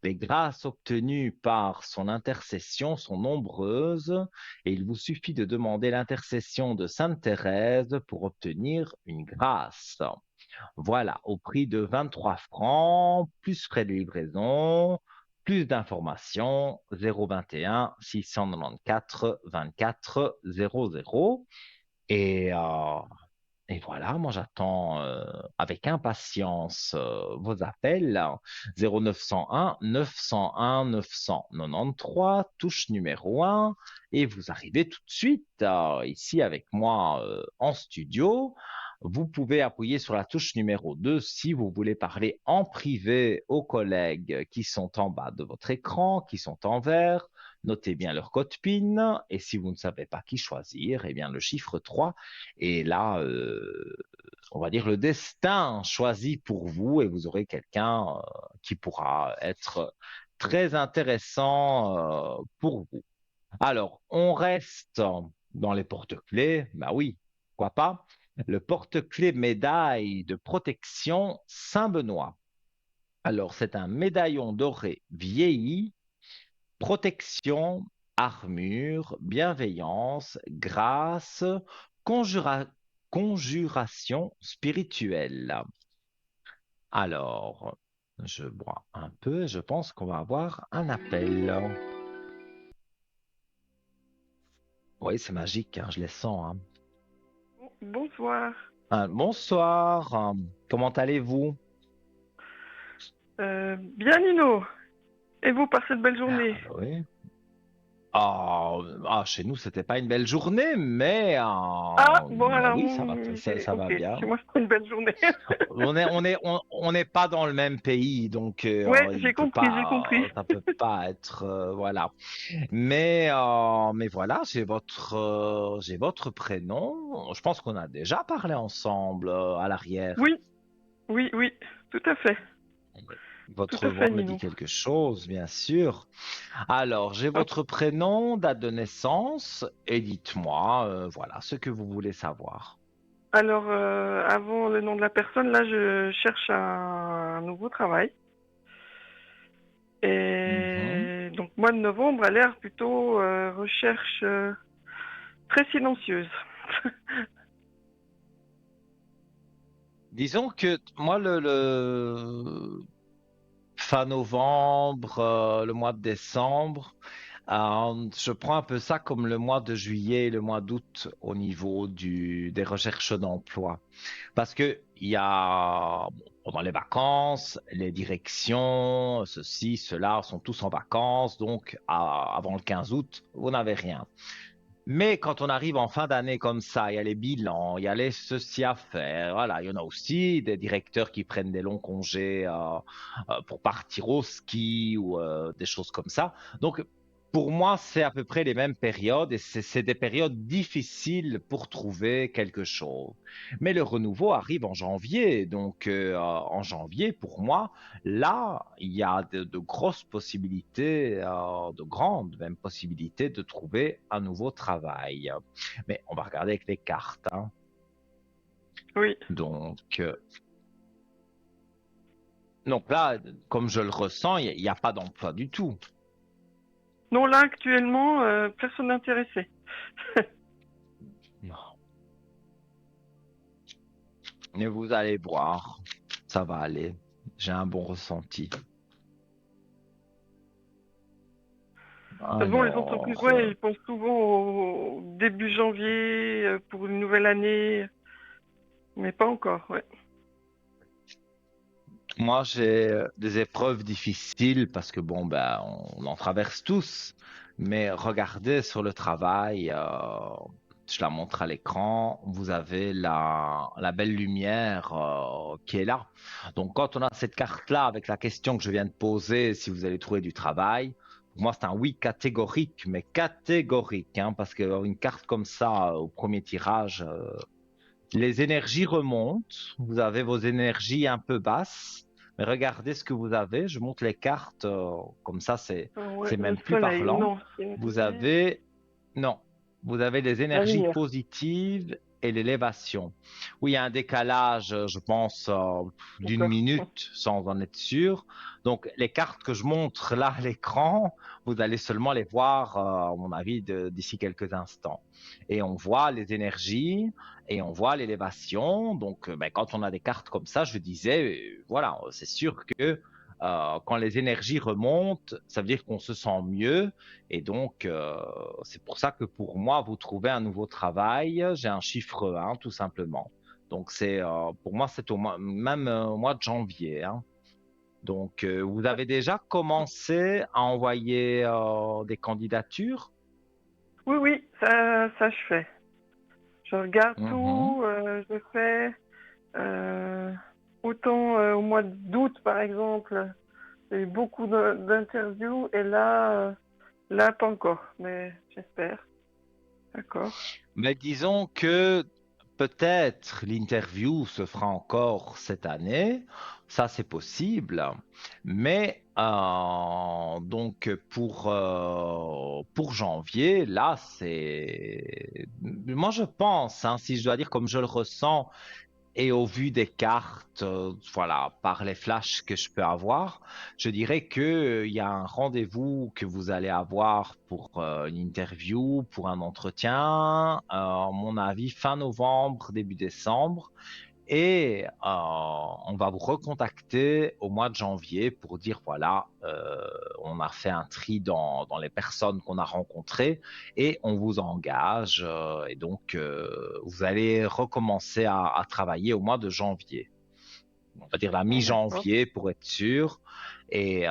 Les grâces obtenues par son intercession sont nombreuses et il vous suffit de demander l'intercession de Sainte Thérèse pour obtenir une grâce. Voilà, au prix de 23 francs, plus frais de livraison, plus d'informations, 021 694 24 00. Et, euh, et voilà, moi j'attends avec impatience vos appels. 0901 901 993, touche numéro 1, et vous arrivez tout de suite ici avec moi en studio. Vous pouvez appuyer sur la touche numéro 2 si vous voulez parler en privé aux collègues qui sont en bas de votre écran, qui sont en vert. Notez bien leur code PIN, et si vous ne savez pas qui choisir, eh bien le chiffre 3. Et là, on va dire le destin choisi pour vous, et vous aurez quelqu'un qui pourra être très intéressant pour vous. Alors, on reste dans les porte-clés. Bah oui, pourquoi pas? Le porte-clés médaille de protection Saint-Benoît. Alors, c'est un médaillon doré vieilli, protection, armure, bienveillance, grâce, conjura- conjuration spirituelle. Alors, je bois un peu et je pense qu'on va avoir un appel. Oui, c'est magique, hein, je les sens, hein. Bonsoir. Bonsoir, comment allez-vous? Bien Nino. Et vous par cette belle journée? Ah, oui. Chez nous, c'était pas une belle journée, Ah, bon mais alors, oui, ça va, ça va ok, bien. chez moi c'est une belle journée. On n'est pas dans le même pays, donc Ouais, il peut j'ai compris. pas, ça peut pas être, voilà. Mais voilà, j'ai votre prénom. Je pense qu'on a déjà parlé ensemble à l'arrière. Oui, oui, tout à fait. Tout Votre à voix fait me dit Nino. quelque chose, bien sûr. Alors, j'ai Hop. votre prénom, date de naissance, et dites-moi, voilà, ce que vous voulez savoir. Alors, avant le nom de la personne, là je cherche un nouveau travail. Mhm. Et donc mois de novembre a l'air plutôt recherche très silencieuse. Disons que moi, le fin novembre, le mois de décembre, je prends un peu ça comme le mois de juillet et le mois d'août au niveau des recherches d'emploi. Parce que il y a, bon, pendant les vacances, les directions, ceci, cela sont tous en vacances, donc avant le 15 août, vous n'avez rien. Mais quand on arrive en fin d'année comme ça, il y a les bilans, il y a les ceci à faire. Voilà, il y en a aussi des directeurs qui prennent des longs congés pour partir au ski ou des choses comme ça. Donc, pour moi, c'est à peu près les mêmes périodes et c'est des périodes difficiles pour trouver quelque chose. Mais le renouveau arrive en janvier. Donc, en janvier, pour moi, là, il y a de grosses possibilités, de grandes même possibilités de trouver un nouveau travail. Mais on va regarder avec les cartes, hein. Oui. Donc, donc là, comme je le ressens, il n'y a pas d'emploi du tout. Non, là actuellement, personne n'intéressé. Non. Mais vous allez voir, ça va aller. J'ai un bon ressenti. Bon, les entreprises, Alors, ouais, ils pensent souvent au début janvier pour une nouvelle année, mais pas encore, ouais. moi, j'ai des épreuves difficiles parce que bon, ben, on en traverse tous. Mais regardez sur le travail, je la montre à l'écran, vous avez la belle lumière qui est là. Donc, quand on a cette carte-là avec la question que je viens de poser, si vous allez trouver du travail, pour moi, c'est un oui catégorique, mais catégorique, hein, parce qu'une carte comme ça au premier tirage, les énergies remontent, vous avez vos énergies un peu basses, mais regardez ce que vous avez. Je montre les cartes, comme ça, Ouais, c'est le même plus soleil, parlant. non, c'est une Vous lumière. avez, non, vous avez des La énergies lumière. positives et l'élévation. Oui, il y a un décalage, je pense, d'une D'accord. minute sans en être sûr. Donc, les cartes que je montre là à l'écran, vous allez seulement les voir, à mon avis, d'ici quelques instants. Et on voit les énergies et on voit l'élévation. Donc, ben, quand on a des cartes comme ça, je disais, voilà, c'est sûr que quand les énergies remontent, ça veut dire qu'on se sent mieux. Et donc, c'est pour ça que pour moi, vous trouvez un nouveau travail. J'ai un chiffre 1, tout simplement. Donc, pour moi, c'est même au mois de janvier, hein. Donc, vous avez déjà commencé à envoyer des candidatures? Oui, oui, ça je fais. Je regarde Mhm. tout, je fais euh, autant au mois d'août par exemple, j'ai eu beaucoup d'interviews et là pas encore, mais j'espère. D'accord. Mais disons que peut-être l'interview se fera encore cette année, ça c'est possible, mais donc pour janvier, là c'est... Moi je pense, hein, si je dois dire comme je le ressens, et au vu des cartes, voilà, par les flashs que je peux avoir, je dirais que il y a un rendez-vous que vous allez avoir pour une interview, pour un entretien, à mon avis, fin novembre, début décembre. Et on va vous recontacter au mois de janvier pour dire, voilà, on a fait un tri dans les personnes qu'on a rencontrées et on vous engage. Et donc, vous allez recommencer à travailler au mois de janvier. On va dire la D'accord. mi-janvier pour être sûr. Et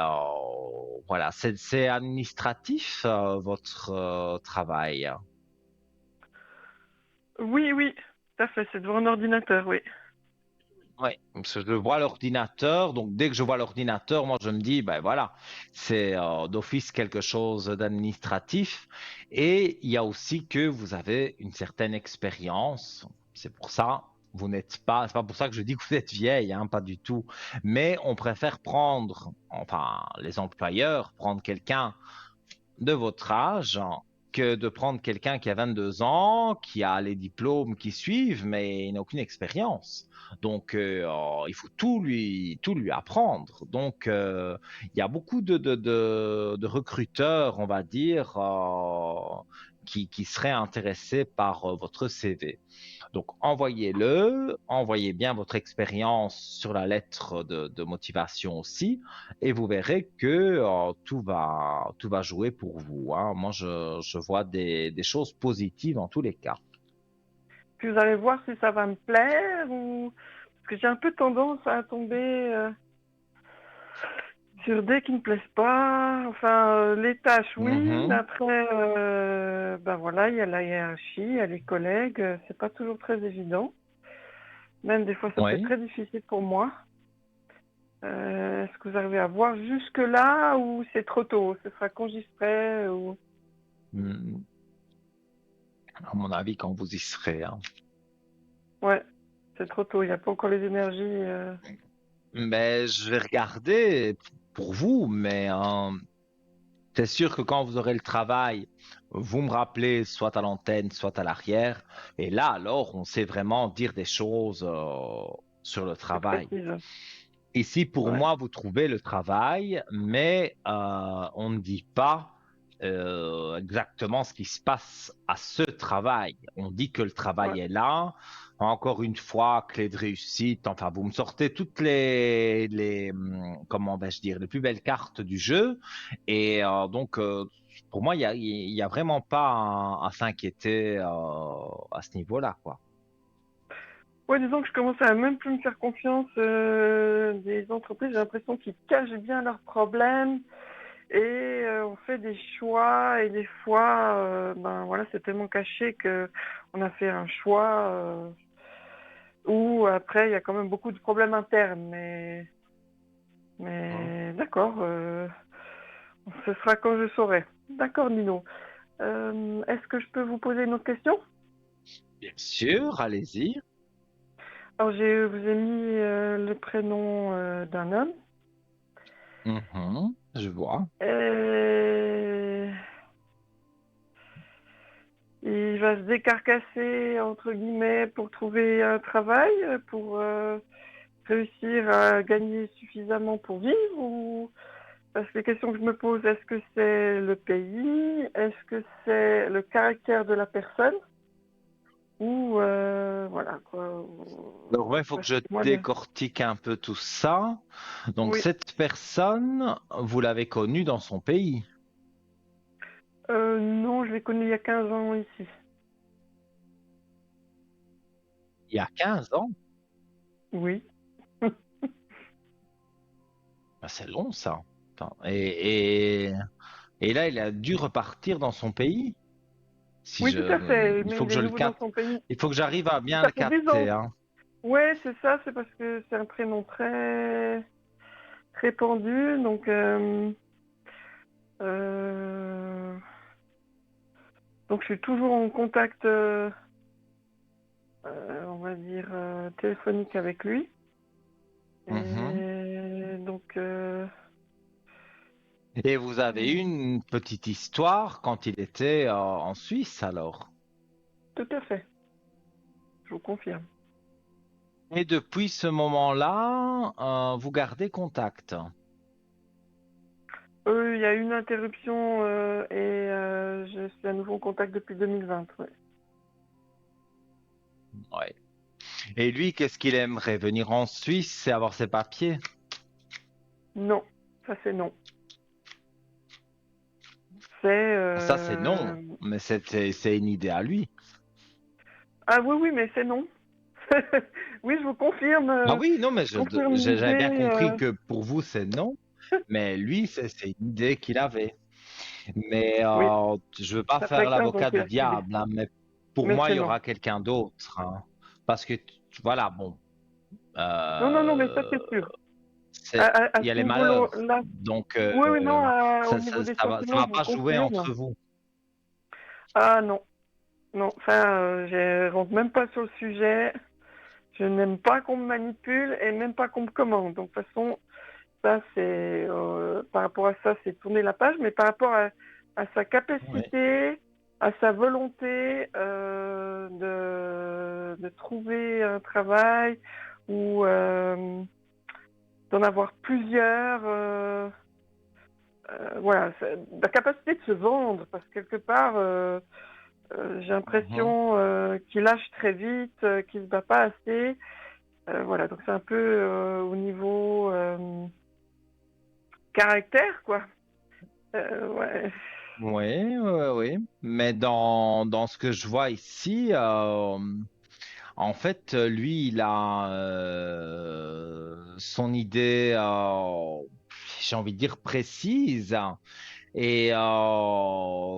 voilà, c'est administratif, votre travail. Oui, oui, tout à fait, c'est devant un ordinateur, oui. Oui, parce que je vois l'ordinateur, donc dès que je vois l'ordinateur, moi je me dis, ben voilà, c'est d'office quelque chose d'administratif. Et il y a aussi que vous avez une certaine expérience. C'est pour ça, vous n'êtes pas, c'est pas pour ça que je dis que vous êtes vieille, hein, pas du tout. Mais on préfère prendre, enfin, les employeurs, prendre quelqu'un de votre âge que de prendre quelqu'un qui a 22 ans, qui a les diplômes qui suivent, mais il n'a aucune expérience. Donc, il faut tout lui apprendre. Donc, il y a beaucoup de recruteurs, on va dire, qui seraient intéressés par votre CV. Donc, envoyez-le, envoyez bien votre expérience sur la lettre de motivation aussi, et vous verrez que tout va jouer pour vous, hein. Moi, je vois des choses positives en tous les cas. Puis vous allez voir si ça va me plaire ou parce que j'ai un peu tendance à tomber sur des qui ne me plaisent pas. Enfin, les tâches, oui, mais Mhm. après, ben voilà, il y a la hiérarchie, il y a les collègues, c'est pas toujours très évident. Même des fois, ça peut être Oui. très difficile pour moi. Est-ce que vous arrivez à voir jusque-là ou c'est trop tôt? Ce sera quand j'y serai ou... Mm. À mon avis, quand vous y serez, hein. Ouais, c'est trop tôt, il n'y a pas encore les énergies. Mais je vais regarder pour vous, mais c'est sûr que quand vous aurez le travail, vous me rappelez soit à l'antenne, soit à l'arrière. Et là, alors, on sait vraiment dire des choses sur le Plus travail. précises. Ici, pour Ouais, moi, vous trouvez le travail, mais on ne dit pas exactement ce qui se passe à ce travail. On dit que le ouais. travail est là. Encore une fois, clé de réussite. Enfin, vous me sortez toutes comment vais-je dire, les plus belles cartes du jeu. Et donc, pour moi, il y a vraiment pas à s'inquiéter à ce niveau-là, quoi. Ouais, disons que je commence à même plus me faire confiance des entreprises. J'ai l'impression qu'ils cachent bien leurs problèmes et on fait des choix et des fois, ben voilà, c'est tellement caché que on a fait un choix où après il y a quand même beaucoup de problèmes internes. Mais d'accord, ce sera quand je saurai. D'accord, Nino. Est-ce que je peux vous poser une autre question? Bien sûr, allez-y. Alors, je vous ai mis le prénom d'un homme. Mhm, je vois. Euh, il va se décarcasser, entre guillemets, pour trouver un travail, pour réussir à gagner suffisamment pour vivre ou... Parce que les questions que je me pose, est-ce que c'est le pays? Est-ce que c'est le caractère de la personne? Ou voilà quoi. Alors, ouais, il faut que Parce je que moi, décortique un peu tout ça. Donc, oui. cette personne, vous l'avez connue dans son pays. Non, je l'ai connu il y a 15 ans ici. Il y a 15 ans. Oui. Ben, c'est long, ça. Attends, et là, il a dû repartir dans son pays. Si Oui, tout à fait. il Mais faut il que est je le nouveau dans capte. son pays. Il faut que j'arrive à bien Ça le fait 10 ans. capter, hein. Ouais, c'est ça. C'est parce que c'est un prénom très répandu. Euh, donc je suis toujours en contact, on va dire, téléphonique avec lui. Mhm. Et donc, Et vous avez eu une petite histoire quand il était en Suisse, alors. tout à fait, je vous confirme. Et depuis ce moment-là, vous gardez contact. Il y a eu une interruption et je suis à nouveau en contact depuis 2020. Ouais. Ouais. Et lui, qu'est-ce qu'il aimerait? Venir en Suisse et avoir ses papiers? Non, ça c'est non. C'est Ça, c'est non, mais c'est une idée à lui. ah oui oui mais c'est non. Oui, je vous confirme, Ah oui, non, mais confirme j'avais bien l'idée. compris que pour vous, c'est non, mais lui, c'est une idée qu'il avait. Mais Oui, je veux pas ça fait faire 15 ans l'avocat qu'il du a suivi. diable, hein, mais pour Mais moi, c'est il y non. aura quelqu'un d'autre, hein. Parce que, voilà, bon, Non, non, non, mais ça euh, c'est sûr. À il y a ce les malheurs. niveau-là, Donc, oui, oui, non, au niveau des ça sentiments, va je vous pas jouer confirme. entre vous. Ah non, non, enfin, je rentre même pas sur le sujet. Je n'aime pas qu'on me manipule et même pas qu'on me commande. Donc, de toute façon, ça, c'est, par rapport à ça, c'est tourner la page, mais par rapport à sa Oui. capacité, à sa volonté de trouver un travail ou d'en avoir plusieurs, voilà, la capacité de se vendre, parce que quelque part, j'ai Mhm. l'impression qu'il lâche très vite, qu'il se bat pas assez. Voilà, donc c'est un peu au niveau caractère, quoi. Ouais. Oui, oui, oui. Mais dans ce que je vois ici, en fait, lui, il a son idée, j'ai envie de dire précise. Et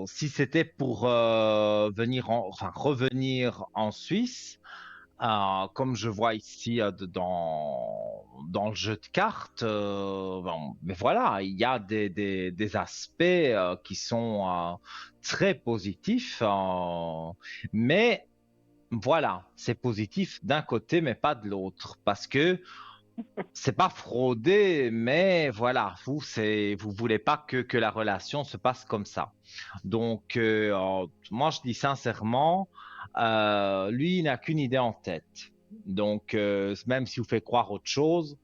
si c'était pour enfin, revenir en Suisse, comme je vois ici dans le jeu de cartes, bon, mais voilà, il y a des aspects qui sont très positifs, mais voilà, c'est positif d'un côté, mais pas de l'autre, parce que c'est pas frauder, mais voilà, vous voulez pas que la relation se passe comme ça. Donc, moi, je dis sincèrement, lui, il n'a qu'une idée en tête. Donc, même si vous fait croire autre chose,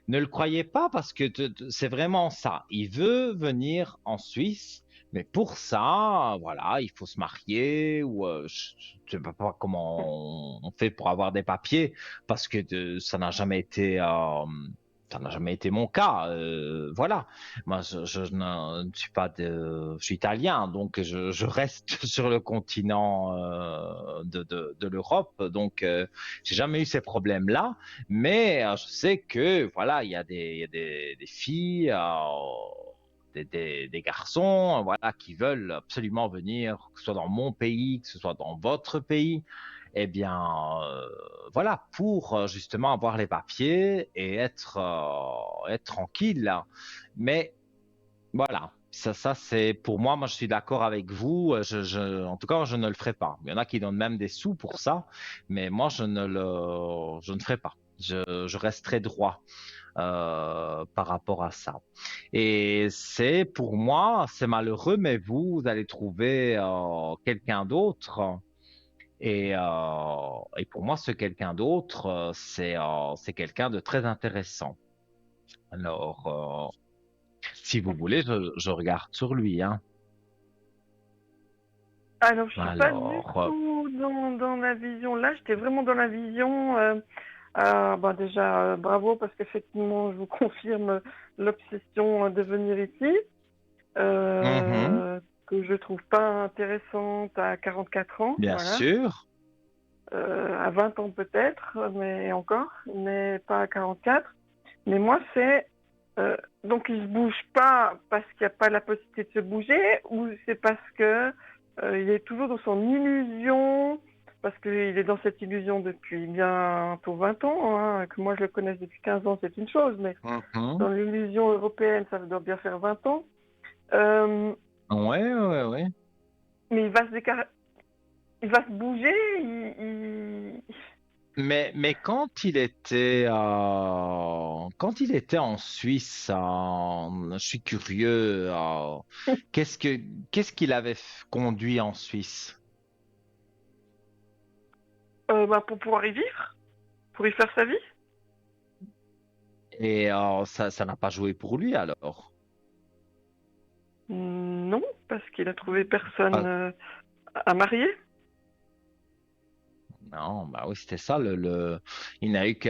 ne le croyez pas parce que c'est vraiment ça. Il veut venir en Suisse, mais pour ça, voilà, il faut se marier ou je ne sais pas comment on fait pour avoir des papiers parce que ça n'a jamais été mon cas. Voilà. Moi, je ne suis pas je suis italien, donc je reste sur le continent de l'Europe, donc j'ai jamais eu ces problèmes-là. Mais je sais que voilà, il y a des filles. Des garçons, voilà, qui veulent absolument venir, que ce soit dans mon pays, que ce soit dans votre pays, eh bien, voilà, pour justement avoir les papiers et être tranquille, là. Mais voilà, ça c'est pour moi. Moi, je suis d'accord avec vous. En tout cas, je ne le ferai pas. Il y en a qui donnent même des sous pour ça, mais moi, je ne ferai pas. Je resterai droit par rapport à ça. Et c'est pour moi, c'est malheureux, mais vous allez trouver quelqu'un d'autre Et pour moi, ce quelqu'un d'autre, c'est quelqu'un de très intéressant. Alors, si vous voulez, je regarde sur lui, hein. Alors, je suis pas du Alors, tout dans la vision là, j'étais vraiment dans la vision. Bah déjà, bravo parce qu'effectivement, je vous confirme l'obsession de venir ici, mhm, que je trouve pas intéressante à 44 ans, bien voilà. sûr. À 20 ans peut-être, mais encore, mais pas à 44. Mais moi, c'est donc il se bouge pas parce qu'il n'y a pas la possibilité de se bouger, ou c'est parce que il est toujours dans son illusion, parce qu'il est dans cette illusion depuis bientôt 20 ans, hein, que moi je le connaisse depuis 15 ans, c'est une chose, mais Mhm. dans l'illusion européenne, ça doit bien faire 20 ans. Euh, Ouais, ouais, ouais. mais il va se bouger, Mais quand il était en Suisse, je suis curieux, qu'est-ce que, qu'est-ce qu'il avait conduit en Suisse? bah, pour pouvoir y vivre, pour y faire sa vie. Et ça n'a pas joué pour lui alors. Non, parce qu'il a trouvé personne Ah, à marier. non, bah oui, c'était ça il n'a eu que,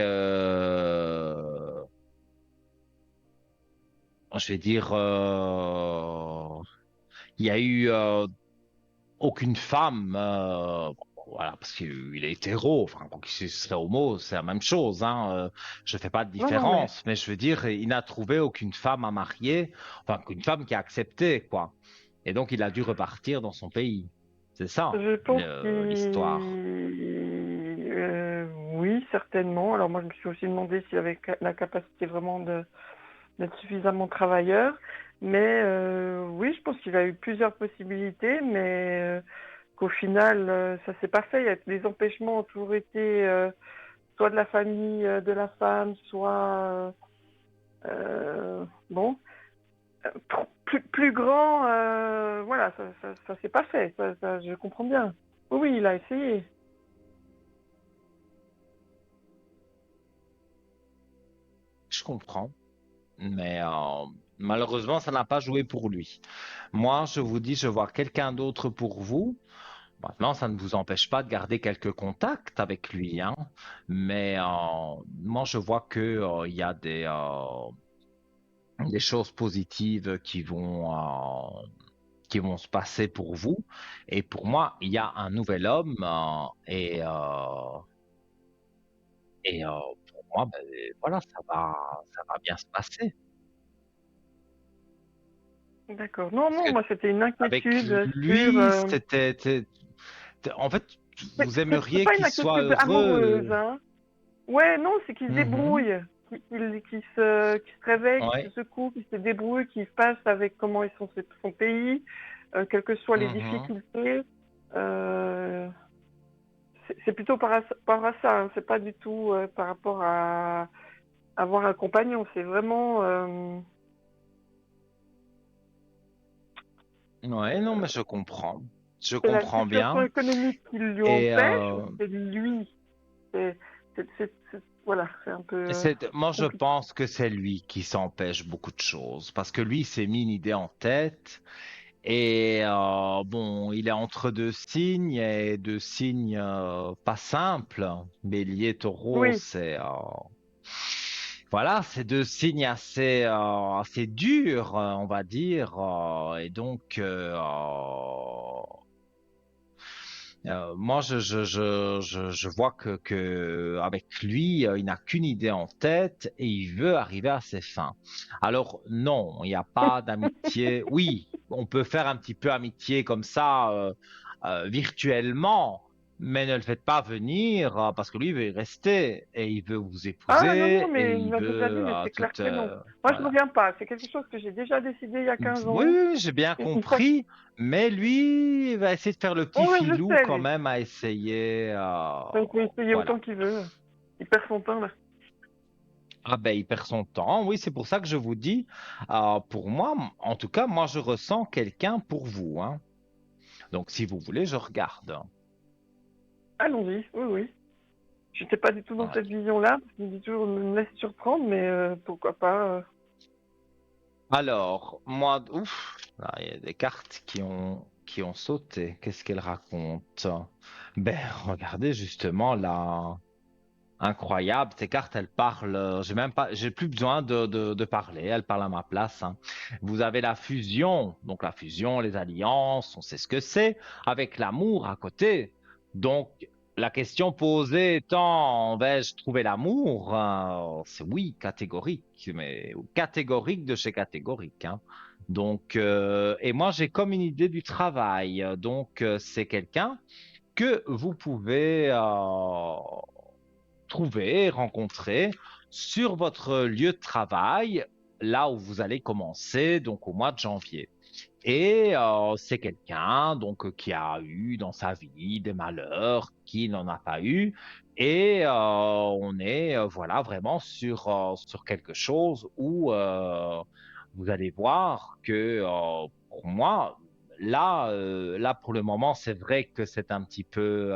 je vais dire, il y a eu aucune femme, voilà, parce qu'il est hétéro, enfin, quoi qu'il serait homo, c'est la même chose, hein, je fais pas de Non, non, mais différence, mais je veux dire, il n'a trouvé aucune femme à marier, enfin, qu'une femme qui a accepté, quoi. Et donc, il a dû repartir dans son pays. C'est ça, je pense l'histoire. oui, certainement. Alors moi, je me suis aussi demandé s'il avait la capacité vraiment d'être suffisamment travailleur. Mais oui, je pense qu'il a eu plusieurs possibilités, mais qu'au final, ça s'est pas fait. Les empêchements ont toujours été soit de la famille de la femme, soit bon. Plus grand, voilà, ça s'est pas fait, je comprends bien. Oui, oui, il a essayé. Je comprends, mais malheureusement, ça n'a pas joué pour lui. Moi, je vous dis, je vois quelqu'un d'autre pour vous. Maintenant, ça ne vous empêche pas de garder quelques contacts avec lui, hein. Mais moi, je vois que il y a des choses positives qui vont se passer pour vous. Et pour moi, il y a un nouvel homme et pour moi, ben, voilà, ça va bien se passer. D'accord. Non, Parce non, que moi c'était une avec inquiétude sur. lui, en fait, vous C'est aimeriez pas une qu'il soit inquiétude amoureuse, heureux. hein. Ouais, non, c'est qu'il se Mhm. débrouille, qu'il se réveille, qu'il se Ouais. secoue, qu'il se débrouille, qu'il fasse avec comment est son pays, quelles que soient les Mhm. difficultés. Euh, c'est plutôt par rapport à ça, hein. C'est pas du tout par rapport à avoir un compagnon. C'est vraiment. Ouais, non, mais je comprends. Je C'est la comprends situation bien. économique qui lui Et empêche, ou c'est lui? C'est, voilà, c'est un peu moi, je compliqué. pense que c'est lui qui s'empêche beaucoup de choses. Parce que lui, il s'est mis une idée en tête. Et bon, il est entre deux signes et deux signes pas simples. Bélier, taureau, Oui, c'est voilà, c'est deux signes assez durs, on va dire. Et donc, moi, je vois avec lui, il n'a qu'une idée en tête et il veut arriver à ses fins. Alors, non, il n'y a pas d'amitié. Oui, on peut faire un petit peu amitié comme ça, virtuellement, mais ne le faites pas venir parce que lui, il veut y rester et il veut vous ah non, non, épouser et mais il il m'a déjà dit, veut mais c'est tout. clair que non. Moi, je ne Voilà. reviens pas. C'est quelque chose que j'ai déjà décidé il y a 15 Oui, ans. oui, j'ai bien Une fois. compris, mais lui, il va essayer de faire le petit Oh, ouais, je filou sais, quand lui. même à essayer. Donc, il peut essayer autant Voilà. qu'il veut. Il perd son temps, là. Ah ben, il perd son temps. Oui, c'est pour ça que je vous dis, pour moi, en tout cas, moi, je ressens quelqu'un pour vous, hein. Donc, si vous voulez, je regarde. Allons-y, oui, oui. J'étais pas du tout dans Ouais. cette vision-là, parce que je me dis toujours, me laisse surprendre, mais pourquoi pas. Alors, moi, ouf, là, il y a des cartes qui ont sauté. Qu'est-ce qu'elles racontent? Ben, regardez justement là. Incroyable, ces cartes, elles parlent. J'ai même pas, j'ai plus besoin de parler. Elles parlent à ma place, hein. Vous avez la fusion, donc la fusion, les alliances, on sait ce que c'est, avec l'amour à côté. Donc la question posée étant, vais-je trouver l'amour? C'est oui, catégorique, mais catégorique de chez catégorique, hein. Donc et moi j'ai comme une idée du travail. Donc c'est quelqu'un que vous pouvez trouver, rencontrer sur votre lieu de travail, là où vous allez commencer, donc au mois de janvier. Et c'est quelqu'un donc qui a eu dans sa vie des malheurs, qui n'en a pas eu. Et on est voilà vraiment sur quelque chose où vous allez voir que pour moi, là pour le moment, c'est vrai que c'est un petit peu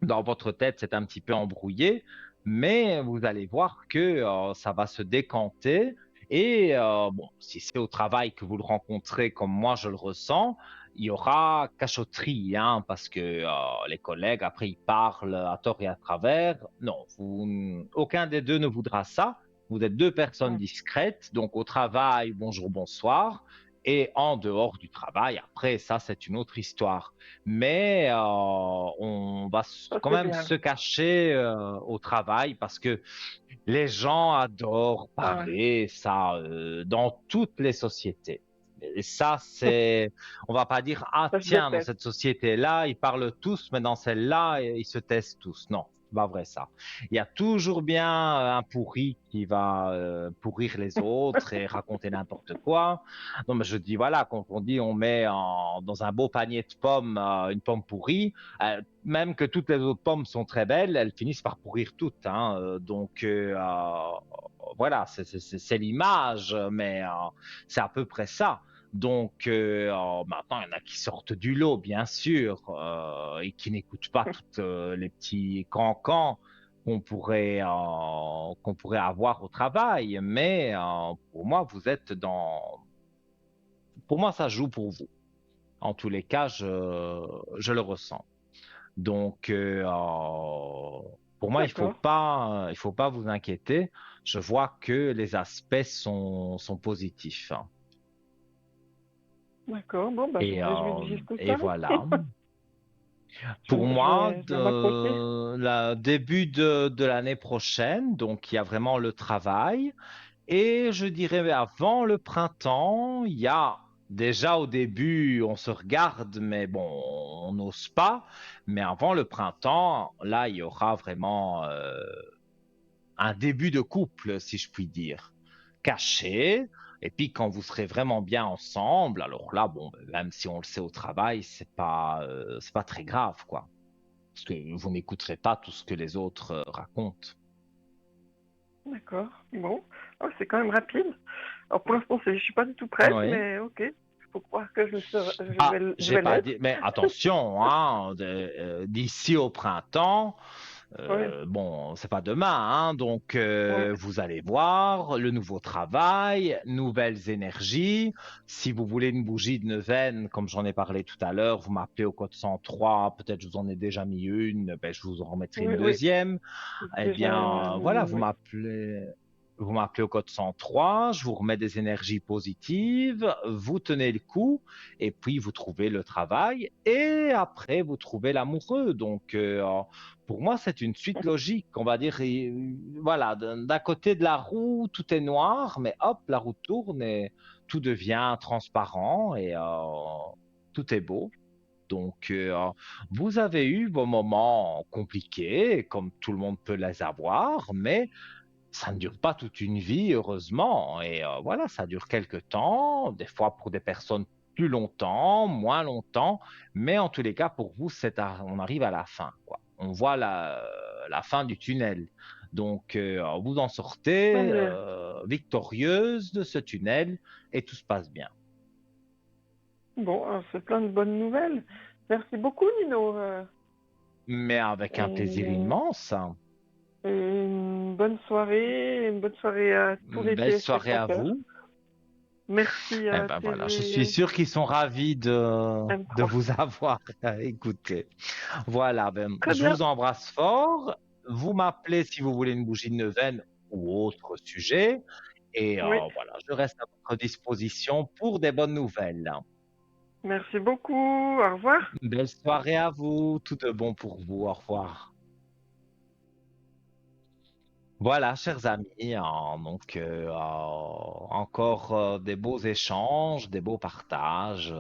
dans votre tête, c'est un petit peu embrouillé, mais vous allez voir que ça va se décanter. Et bon, si c'est au travail que vous le rencontrez comme moi je le ressens, il y aura cachotterie, hein, parce que les collègues, après, ils parlent à tort et à travers. Non, aucun des deux ne voudra ça. Vous êtes deux personnes Ouais. discrètes, donc au travail, bonjour, bonsoir. Et en dehors du travail, après, ça, c'est une autre histoire, mais on va Ça, quand c'est même bien. se cacher au travail parce que les gens adorent Ah ouais. parler, ça, dans toutes les sociétés. Et ça, c'est, on va pas dire, ah Ça, je tiens, dans déteste. cette société-là, ils parlent tous, mais dans celle-là, ils se taisent tous. Non, c'est pas vrai ça. Il y a toujours bien un pourri qui va pourrir les autres et raconter n'importe quoi. Non, mais je dis, voilà, quand on dit on met dans un beau panier de pommes une pomme pourrie, même que toutes les autres pommes sont très belles, elles finissent par pourrir toutes, hein. Donc, voilà, c'est l'image, mais c'est à peu près ça. Donc, maintenant, il y en a qui sortent du lot, bien sûr, et qui n'écoutent pas toutes les petits cancans qu'on pourrait avoir au travail. Mais pour moi, vous êtes dans... Pour moi, ça joue pour vous. En tous les cas, je le ressens. Donc, pour moi, D'accord. il faut pas vous inquiéter. Je vois que les aspects sont positifs, hein. D'accord. Bon, bah, je me réjouis de vivre tout Et ça. voilà. Je, Pour je moi, vais, je vais m'accrocher. la début de l'année prochaine, donc il y a vraiment le travail. Et je dirais avant le printemps, il y a déjà au début, on se regarde, mais bon, on n'ose pas. Mais avant le printemps, là, il y aura vraiment un début de couple, si je puis dire, caché. Et puis quand vous serez vraiment bien ensemble, alors là, bon, même si on le sait au travail, c'est pas très grave, quoi. Parce que vous n'écouterez pas tout ce que les autres racontent. D'accord. Bon. Oh, c'est quand même rapide. Alors, pour l'instant, je suis pas du tout prête, Oui. mais ok. Il faut croire que Ah, je j'ai vais pas l'être. dit, mais attention, hein, d'ici au printemps, Oui. bon, c'est pas demain, hein, donc Ouais. vous allez voir le nouveau travail, nouvelles énergies. Si vous voulez une bougie de neuvaine, comme j'en ai parlé tout à l'heure, vous m'appelez au code 103, peut-être je vous en ai déjà mis une, ben, je vous en remettrai Oui, une oui. deuxième. Eh Déjà, bien, voilà, oui. vous m'appelez au code 103, je vous remets des énergies positives, vous tenez le coup, et puis vous trouvez le travail, et après vous trouvez l'amoureux. Donc, pour moi, c'est une suite logique, on va dire. Et, voilà, d'un côté de la roue, tout est noir, mais hop, la roue tourne et tout devient transparent et tout est beau. Donc, vous avez eu vos moments compliqués, comme tout le monde peut les avoir, mais ça ne dure pas toute une vie, heureusement. Et voilà, ça dure quelques temps, des fois pour des personnes plus longtemps, moins longtemps, mais en tous les cas, pour vous, on arrive à la fin, quoi. On voit la fin du tunnel. Donc, vous en Tant sortez mieux. victorieuse de ce tunnel et tout se passe bien. Bon, c'est plein de bonnes nouvelles. Merci beaucoup, Nino. Mais avec un plaisir Et, immense. une bonne soirée à tous les Belle soirée à téléspectateurs. vous. Merci Eh à ben voilà, je suis TV sûr qu'ils sont ravis de M3. vous avoir écouté. Voilà, ben, Très je bien. vous embrasse fort. Vous m'appelez si vous voulez une bougie de neuvaine ou autre sujet. Et Oui. voilà, je reste à votre disposition pour des bonnes nouvelles. Merci beaucoup. Au revoir. Belle soirée à vous, tout de bon pour vous. Au revoir. Voilà, chers amis, donc encore des beaux échanges, des beaux partages.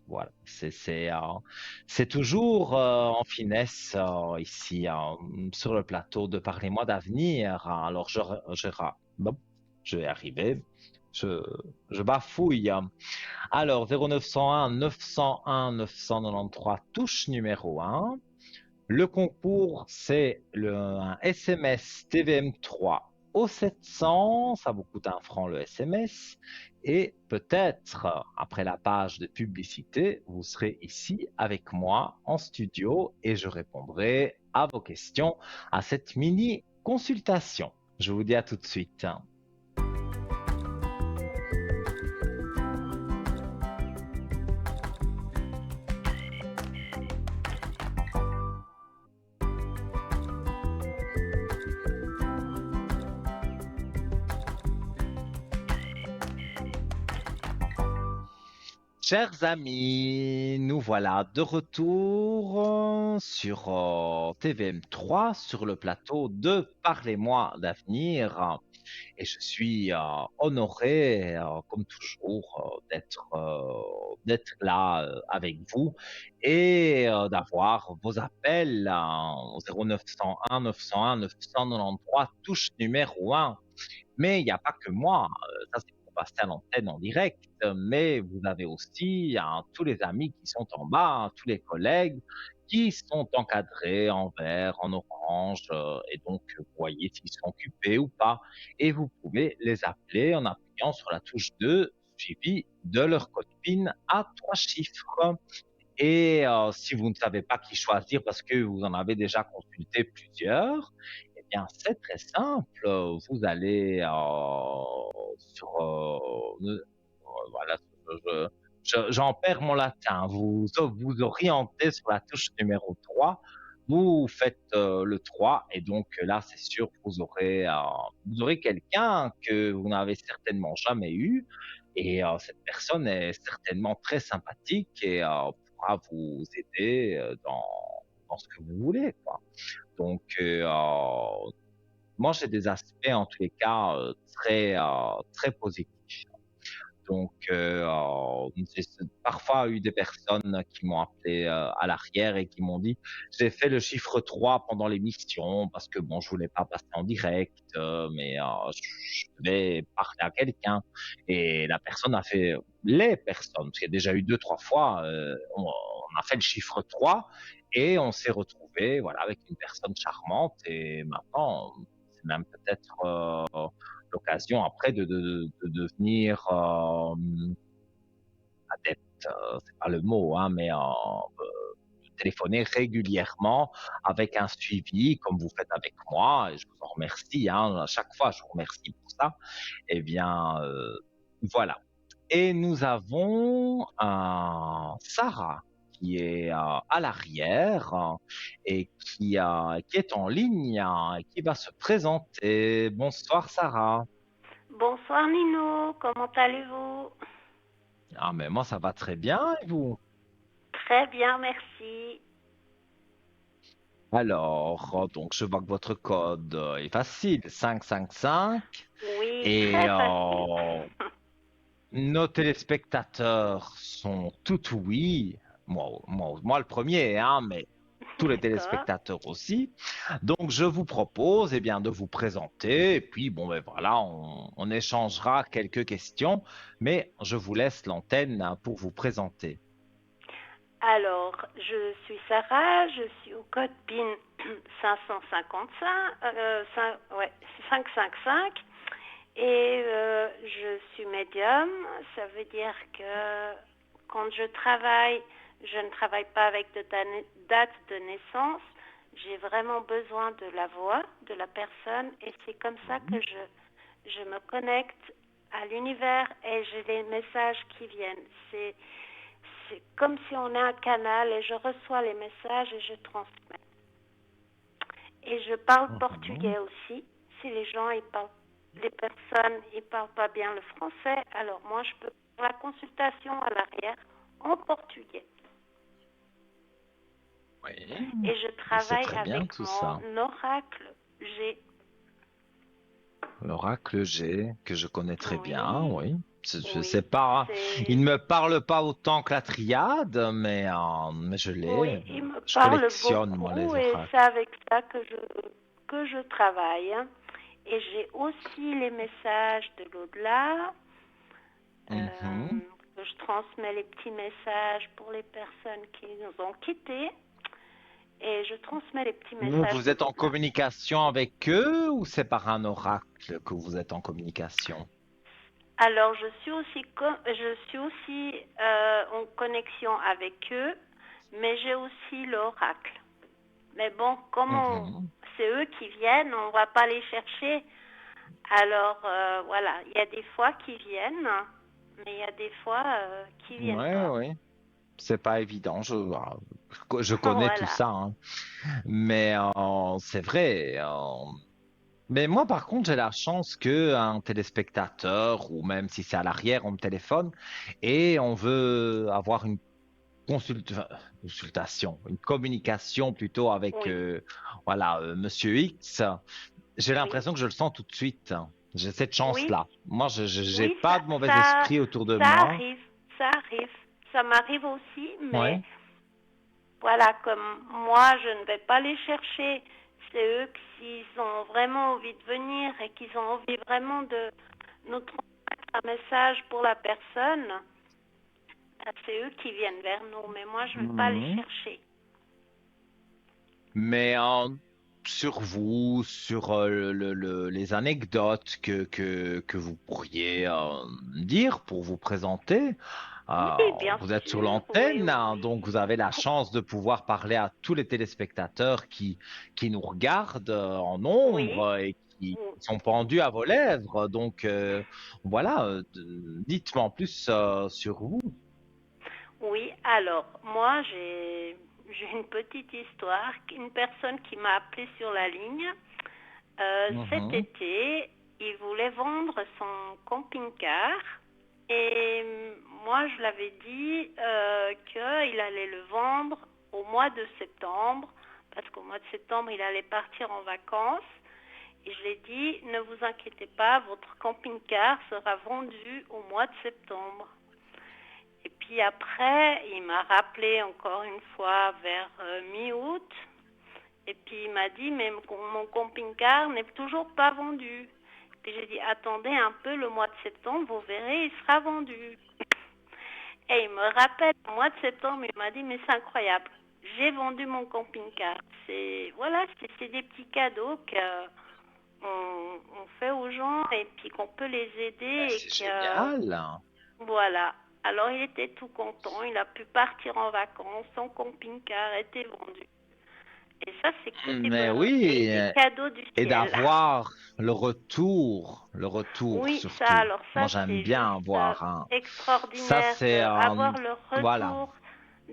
Voilà, c'est toujours en finesse ici sur le plateau de Parlez-moi d'avenir. Alors bon, je vais arriver, je, je bafouille. Alors 0901 901 993 touche numéro 1. Le concours, c'est un SMS TVM3 au 700, ça vous coûte 1 franc le SMS. Et peut-être, après la page de publicité, vous serez ici avec moi en studio et je répondrai à vos questions à cette mini consultation. Je vous dis à tout de suite. Chers amis, nous voilà de retour sur TVM3 sur le plateau de Parlez-moi d'avenir. Et je suis honoré, comme toujours, d'être là avec vous et d'avoir vos appels au 0901 901 993 touche numéro 1. Mais il n'y a pas que moi, ça c'est pour passer à l'antenne en direct, mais vous avez aussi tous les amis qui sont en bas, tous les collègues qui sont encadrés en vert, en orange, et donc vous voyez s'ils sont occupés ou pas. Et vous pouvez les appeler en appuyant sur la touche 2, suivi de leur code PIN à 3 chiffres. Et si vous ne savez pas qui choisir parce que vous en avez déjà consulté plusieurs, eh bien c'est très simple. Vous allez sur voilà, j'en perds mon latin. Vous orientez sur la touche numéro 3. Vous faites le 3 et donc là c'est sûr vous aurez quelqu'un que vous n'avez certainement jamais eu et cette personne est certainement très sympathique et pourra vous aider dans ce que vous voulez, quoi. Donc, moi, j'ai des aspects, en tous les cas, très positifs. Donc, j'ai parfois eu des personnes qui m'ont appelé à l'arrière et qui m'ont dit, j'ai fait le chiffre 3 pendant l'émission parce que bon, je voulais pas passer en direct, mais je devais parler à quelqu'un. Et la personne a fait, les personnes, parce qu'il y a déjà eu 2, 3 fois, on a fait le chiffre 3 et on s'est retrouvé, voilà, avec une personne charmante. Et maintenant, c'est même peut-être l'occasion après de devenir adepte, c'est pas le mot, hein, mais téléphoner régulièrement avec un suivi comme vous faites avec moi, et je vous en remercie, hein, à chaque fois je vous remercie pour ça. Eh bien, voilà. Et nous avons Sarah qui est à l'arrière et qui est en ligne et qui va se présenter. Bonsoir Sarah. Bonsoir Nino, comment allez-vous? Ah, mais moi, ça va très bien, et vous? Très bien, merci. Alors, donc, je vois que votre code est facile, 555, Oui, et très facile. nos téléspectateurs sont tout oui. Moi le premier, hein, mais tous les D'accord. téléspectateurs aussi. Donc, je vous propose, eh bien, de vous présenter, et puis, bon, ben voilà, on échangera quelques questions, mais je vous laisse l'antenne hein, pour vous présenter. Alors, je suis Sarah, je suis au code PIN 555, 555 et je suis médium. Ça veut dire que quand je travaille, Je ne travaille pas avec de date de naissance. J'ai vraiment besoin de la voix de la personne et c'est comme ça que je me connecte à l'univers et j'ai les messages qui viennent. C'est comme si on a un canal et je reçois les messages et je transmets. Et je parle portugais aussi. Si les gens, les personnes, ils parlent pas bien le français, alors moi, je peux faire la consultation à l'arrière en portugais. Oui, Et je et c'est travaille très bien avec tout ça. mon oracle G. L'oracle G, que je connais très bien, Oui, oui. oui, C'est pas, il c'est... ne me parle pas autant que la triade, mais je Oui, l'ai. il me Je parle collectionne, moi, beaucoup les et oracles. c'est avec ça que je travaille. Hein. Et j'ai aussi les messages de l'au-delà, Mhm. que je transmets les petits messages pour les personnes qui nous ont quittés. Et je transmets les petits messages Vous de êtes en l'au-delà. communication avec eux ou c'est par un oracle que vous êtes en communication? Alors, je suis aussi en connexion avec eux, mais j'ai aussi l'oracle. Mais bon, Mhm. c'est eux qui viennent, on ne va pas les chercher. Alors, voilà, il y a des fois qui viennent, mais il y a des fois qui viennent Ouais, pas. ouais. C'est pas évident. Je connais tout Voilà. ça, hein. Mais c'est vrai. Mais moi, par contre, j'ai la chance que un téléspectateur, ou même si c'est à l'arrière, on me téléphone et on veut avoir une enfin, consultation, une communication plutôt avec, Oui, voilà, Monsieur X. J'ai oui, l'impression que je le sens tout de suite, hein. J'ai cette oui, chance-là. Moi, j'ai oui, pas de mauvais ça, esprit autour de ça moi. arrive, ça arrive. Ça m'arrive aussi, mais Ouais. voilà, comme moi, je ne vais pas les chercher. C'est eux qui, s'ils ont vraiment envie de venir et qu'ils ont envie vraiment de nous transmettre un message pour la personne, c'est eux qui viennent vers nous. Mais moi, je ne vais pas les Mhm. chercher. Mais sur vous, sur les anecdotes que vous pourriez dire pour vous présenter, Oui, bien vous êtes sur sûr, oui, l'antenne, hein, donc vous oui. avez la chance de pouvoir parler à tous les téléspectateurs qui nous regardent en nombre Oui, et qui sont pendus à vos lèvres. Donc voilà, dites-moi en plus sur vous. oui. Alors, moi, j'ai une petite histoire. Une personne qui m'a appelée sur la ligne. Cet Mhm. été, il voulait vendre son camping-car et moi je l'avais dit qu'il allait le vendre au mois de septembre parce qu'au mois de septembre il allait partir en vacances et je l'ai dit ne vous inquiétez pas, votre camping-car sera vendu au mois de septembre. Et puis après, il m'a rappelé encore une fois vers mi-août et puis il m'a dit, mais mon camping-car n'est toujours pas vendu. Puis j'ai dit, attendez un peu, le mois de septembre, vous verrez, il sera vendu. Et il me rappelle, au mois de septembre, il m'a dit, mais c'est incroyable, j'ai vendu mon camping-car. Voilà, c'est des petits cadeaux qu'on fait aux gens et puis qu'on peut les Ben, aider et c'est que, génial. voilà. Alors il était tout content, il a pu partir en vacances, son camping-car était vendu. Et ça, c'est que Mais oui, des cadeaux du et ciel. d'avoir le retour Oui, ça, surtout. alors Moi, ça, j'aime c'est bien juste avoir un. Ça, extraordinaire c'est d'avoir le voilà. retour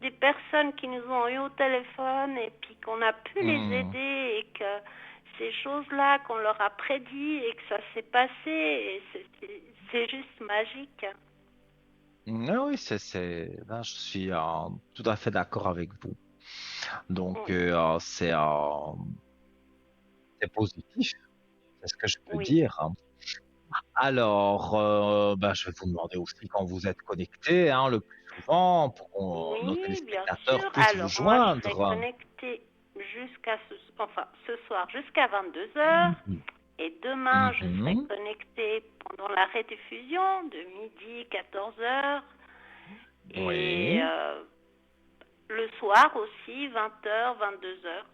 des personnes qui nous ont eu au téléphone et puis qu'on a pu les Hmm. aider et que ces choses-là qu'on leur a prédit et que ça s'est passé, et c'est juste magique. Mais oui, là, je suis tout à fait d'accord avec vous. Donc, Oui, c'est positif, c'est ce que je peux oui, dire, hein. Alors, ben, je vais vous demander aussi quand vous êtes connecté, hein, le plus souvent, pour que nos oui, bien téléspectateurs sûr. puissent vous Alors moi, je serai joindre. connectée enfin, ce soir jusqu'à 22 heures. Et demain, je serai Mhm. connectée pendant la rediffusion de midi 14 heures et Oui. le soir aussi 20 heures, 22 heures.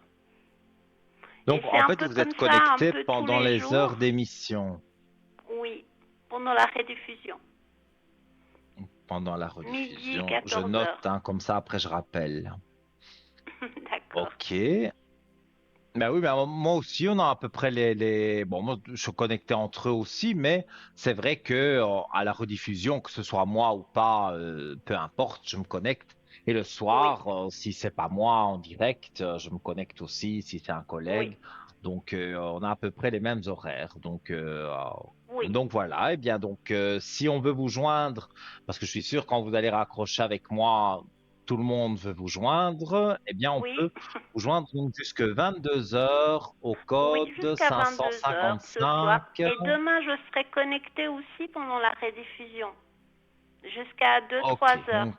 Et Donc, c'est en un fait, peu vous comme êtes ça, un connecté peu tous pendant les les jours. heures d'émission. Oui, pendant la rediffusion. pendant la Midi, rediffusion. Je 14 note, heures. hein, comme ça après je rappelle. D'accord. Ok. Ben oui, ben moi aussi, on a à peu près Bon, moi, je suis connecté entre eux aussi, mais c'est vrai que à la rediffusion, que ce soit moi ou pas, peu importe, je me connecte. Et le Oui, soir, si c'est pas moi en direct, je me connecte aussi si c'est un oui, collègue. Donc, on a à peu près les mêmes horaires. oui. Donc voilà. Eh bien, donc, si on veut vous joindre, parce que je suis sûr quand vous allez raccrocher avec moi, tout le monde veut vous joindre. Eh bien, on Oui, peut vous joindre donc jusque 22 heures au oui, code jusqu'à 22 heures ce soir. 555. Et demain, je serai connectée aussi pendant la rediffusion, jusqu'à deux Ok, trois heures. donc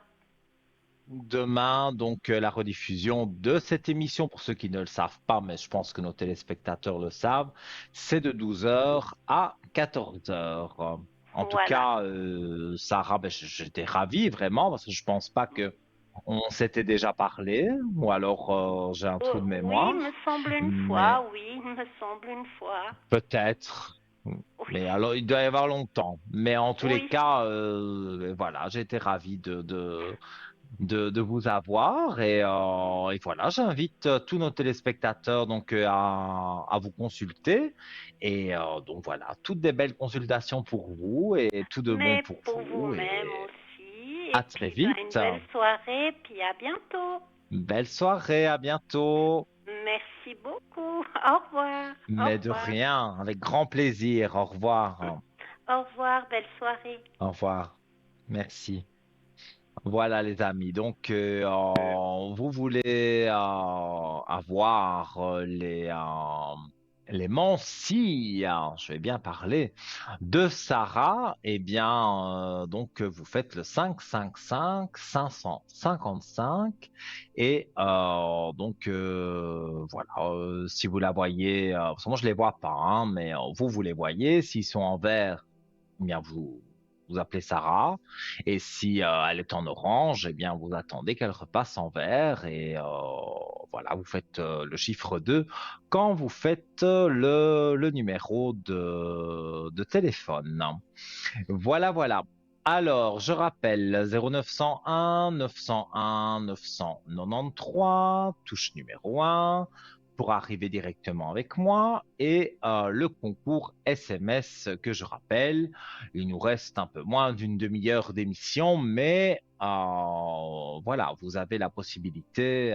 demain, donc la rediffusion de cette émission, pour ceux qui ne le savent pas, mais je pense que nos téléspectateurs le savent, c'est de 12 heures à 14 heures. En tout Voilà. cas, Sarah, ben, j'étais ravi vraiment parce que je pense pas que on s'était déjà parlé, ou alors j'ai un trou de Oui, il mémoire, me semble une mais fois, oui, il me semble une fois. peut-être. Oui, Mais alors, il doit y avoir longtemps. Mais en tous les oui, cas, voilà, j'ai été ravi de vous avoir. Et voilà, j'invite tous nos téléspectateurs donc à vous consulter. Donc voilà, toutes des belles consultations pour vous et tout de bon mais pour pour vous. vous-même Et aussi. Et à très puis, une vite. belle soirée, puis à bientôt. Belle soirée, à bientôt. Merci beaucoup. Au revoir. Au Mais de revoir. rien, avec grand plaisir. Au revoir. Au revoir, belle soirée. Au revoir. Merci. Voilà les amis, donc vous voulez avoir les Mansi, je vais bien parler, de Sarah, eh bien donc vous faites le 555 555 et voilà, si vous la voyez, parce que moi je les vois pas, hein, mais vous les voyez, s'ils sont en vert, eh bien vous appelez Sarah. Et si elle est en orange, eh bien, vous attendez qu'elle repasse en vert et voilà, vous faites le chiffre 2 quand vous faites le numéro de téléphone. Voilà, voilà. Alors, je rappelle 0901 901 993, touche numéro 1, pour arriver directement avec moi, et le concours SMS que je rappelle. Il nous reste un peu moins d'une demi-heure d'émission, mais voilà, vous avez la possibilité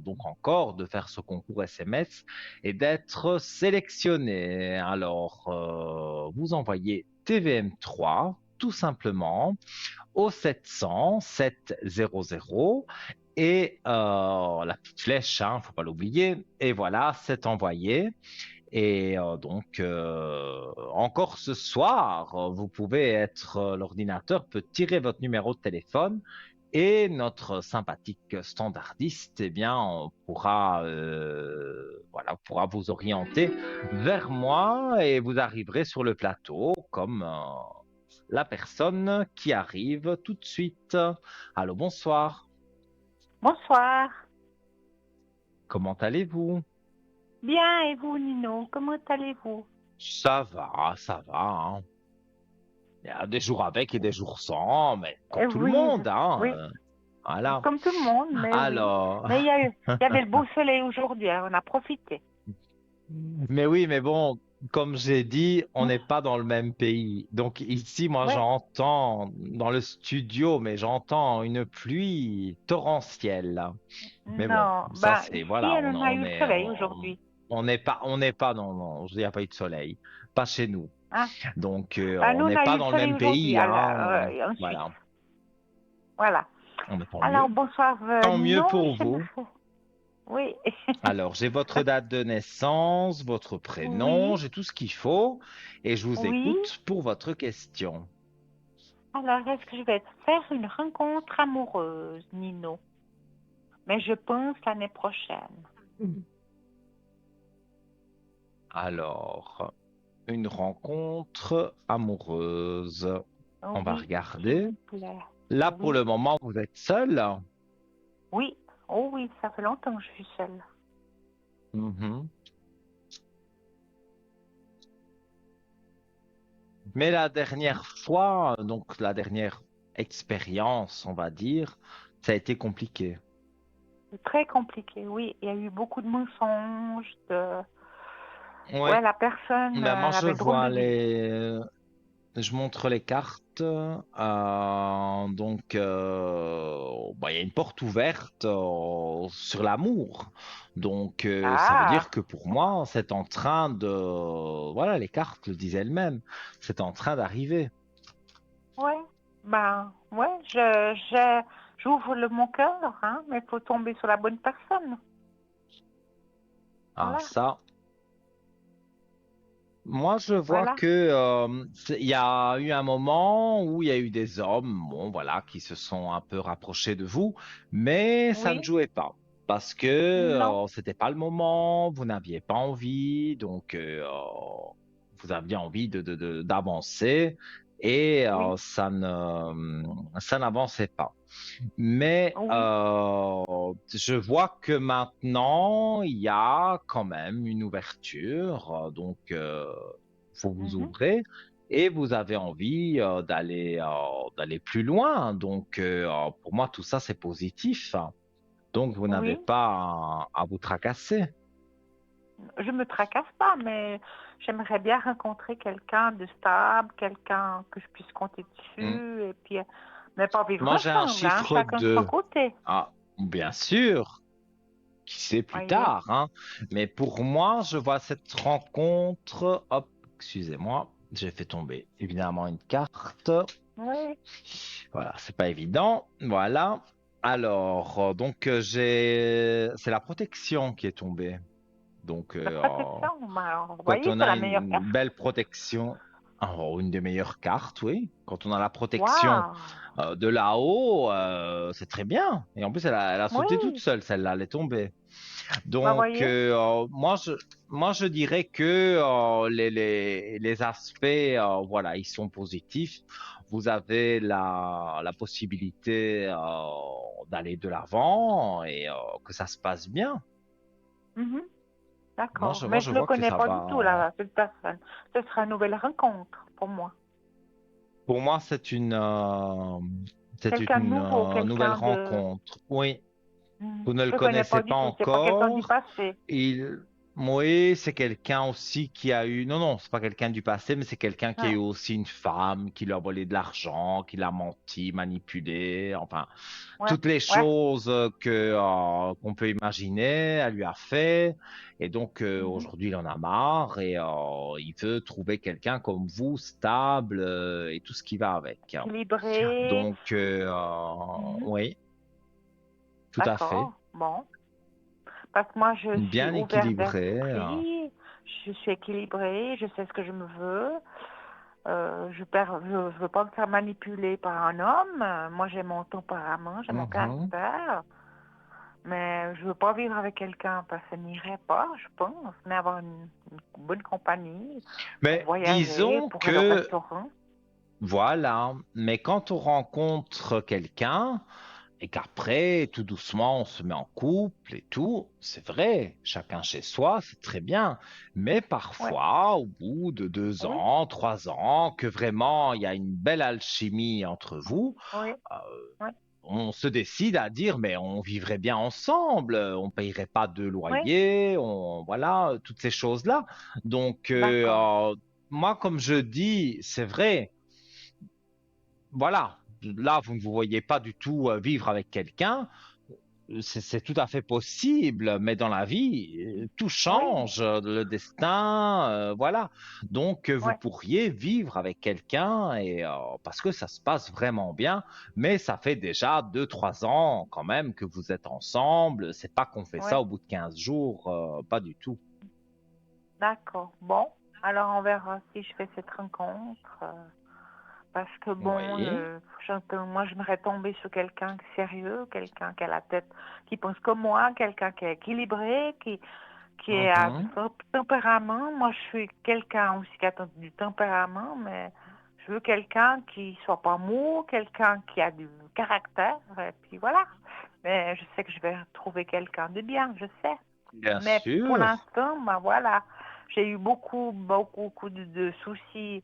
donc encore de faire ce concours SMS et d'être sélectionné. Alors, vous envoyez TVM3 tout simplement au 700 700 et la petite flèche, hein, faut pas l'oublier. Et voilà, c'est envoyé. Et encore ce soir, vous pouvez être, l'ordinateur peut tirer votre numéro de téléphone et notre sympathique standardiste, eh bien, on pourra, voilà, pourra vous orienter vers moi et vous arriverez sur le plateau comme la personne qui arrive tout de suite. Allô, bonsoir. Bonsoir. Comment allez-vous? Bien, et vous, Nino, comment allez-vous? Ça va, hein. Il y a des jours avec et des jours sans, mais comme tout le Oui, monde, hein. oui, Voilà. comme tout le monde, mais oui. Alors, Mais il y avait le beau soleil aujourd'hui, hein, on a profité. mais oui, mais bon, comme j'ai dit, on n'est pas dans le même pays. Donc ici, moi, Ouais, j'entends dans le studio, mais j'entends une pluie torrentielle. Mais bon, non, ça ben c'est, ici, voilà, on a eu le soleil aujourd'hui. on n'est pas, non, non, il n'y a pas eu de soleil, pas chez nous. Hein. Donc, Ben, nous, on on n'est a eu pas le dans le soleil même aujourd'hui pays, hein. en Suisse. Voilà, Voilà. on est tant Alors, mieux. bonsoir, Tant mieux Nino. pour vous. Oui, Alors, j'ai votre date de naissance, votre oui, prénom, j'ai tout ce qu'il faut et je vous oui. écoute pour votre question. Alors, est-ce que je vais faire une rencontre amoureuse, Nino? Mais je pense l'année prochaine. Alors, une rencontre amoureuse. On va Oui, s'il regarder. vous plaît. Là, pour Oui, le moment, vous êtes seul. oui. Oh oui, ça fait longtemps que je suis seule. Mhm. Mais la dernière fois, donc la dernière expérience, on va dire, ça a été compliqué. C'est très compliqué, oui. Il y a eu beaucoup de mensonges. Oui, Ouais, la personne ben moi je avait drôle vois de vie. je montre les cartes. Donc, bah, il y a une porte ouverte sur l'amour. Donc, ça veut Ah, dire que pour moi, c'est en train de, voilà, les cartes le disent elles-mêmes, c'est en train d'arriver. ouais. Ben, ouais, j'ouvre mon cœur, hein, mais il faut tomber sur la bonne personne. Ah, Voilà, ça. Moi, je vois voilà. que il y a eu un moment où il y a eu des hommes, bon, voilà, qui se sont un peu rapprochés de vous, mais ça ne Oui, jouait pas parce que non, c'était pas le moment, vous n'aviez pas envie, donc vous aviez envie d'avancer et oui, ça n'avançait pas. Mais oui. je vois que maintenant, il y a quand même une ouverture. Donc, vous vous Mhm, ouvrez et vous avez envie d'aller plus loin. Donc, pour moi, tout ça, c'est positif. Donc, vous n'avez oui. pas à vous tracasser. Je me tracasse pas, mais j'aimerais bien rencontrer quelqu'un de stable, quelqu'un que je puisse compter Mm. dessus, et puis, mais pas vivre Moi, j'ai un ensemble, hein, chiffre chacun de son 2. côté. Ah, bien sûr, qui sait plus Voyez. tard, hein. Mais pour moi, je vois cette rencontre. Hop, excusez-moi, j'ai fait tomber évidemment une carte. Oui, Voilà, c'est pas évident. Voilà. Alors, donc c'est la protection qui est tombée. Donc, la protection, ben, vous quand voyez, on c'est a la meilleure une carte. belle protection, alors, une des meilleures cartes, oui. Quand on a la protection Waouh! de là-haut, c'est très bien. Et en plus, elle a sauté toute Oui, seule, celle-là, elle est tombée. ben, Donc, voyez. moi, je dirais que les aspects, voilà, ils sont positifs. Vous avez la possibilité d'aller de l'avant et que ça se passe bien. Mhm, Moi, d'accord. je, moi, Mais je je le vois que connais ça pas du tout, va. là, cette personne. Ce sera une nouvelle rencontre pour moi. Pour moi, c'est Quelqu'un de une nouveau, nouvelle quelqu'un de... rencontre. Oui, Mhm. vous ne le Je le connais connaissez pas pas du tout. C'est pas quelqu'un du encore. passé. Il, oui, c'est quelqu'un aussi qui a eu. Non, non, c'est pas quelqu'un du passé, mais c'est quelqu'un qui a eu Ouais, aussi une femme qui lui a volé de l'argent, qui l'a menti, manipulé. Enfin, ouais, toutes les ouais. choses qu'on peut imaginer, elle lui a fait. Et donc Mhm. aujourd'hui, il en a marre et il veut trouver quelqu'un comme vous, stable et tout ce qui va avec. Équilibré. Donc Mhm. oui, tout à fait, D'accord, bon. Parce que moi, je suis bien ouverte équilibré. d'esprit, je suis équilibrée, je sais ce que je me veux. Je veux pas me faire manipuler par un homme. Moi, j'ai mon tempérament, j'ai mon Mhm. caractère. Mais je veux pas vivre avec quelqu'un parce que ça n'irait pas, je pense. Mais avoir une bonne compagnie pour Mais voyager, disons pour aller au que restaurant. voilà, mais quand on rencontre quelqu'un et qu'après, tout doucement, on se met en couple et tout, c'est vrai, chacun chez soi, c'est très bien. Mais Ouais, parfois, au bout de deux oui, ans, 3 ans, que vraiment il y a une belle alchimie entre vous, oui, euh, oui, on se décide à dire, mais on vivrait bien ensemble, on payerait pas de oui, loyer, voilà, toutes ces choses-là. Donc, d'accord. moi, comme je dis, c'est vrai, voilà, là, vous ne vous voyez pas du tout vivre avec quelqu'un, c'est tout à fait possible, mais dans la vie, tout Oui, change, le destin, voilà. Donc, vous oui, pourriez vivre avec quelqu'un et parce que ça se passe vraiment bien, mais ça fait déjà 2, 3 ans quand même que vous êtes ensemble. C'est pas qu'on fait oui, ça au bout de 15 jours, pas du tout. d'accord. Bon, alors on verra si je fais cette rencontre. Parce que bon, Oui. moi j'aimerais tomber sur quelqu'un de sérieux, quelqu'un qui a la tête, qui pense comme moi, quelqu'un qui est équilibré, qui a Mhm. son tempérament. Moi je suis quelqu'un aussi qui a du tempérament, mais je veux quelqu'un qui soit pas mou, quelqu'un qui a du caractère, et puis voilà. Mais je sais que je vais trouver quelqu'un de bien, je sais. Bien Mais pour sûr. l'instant, ben voilà, j'ai eu beaucoup de soucis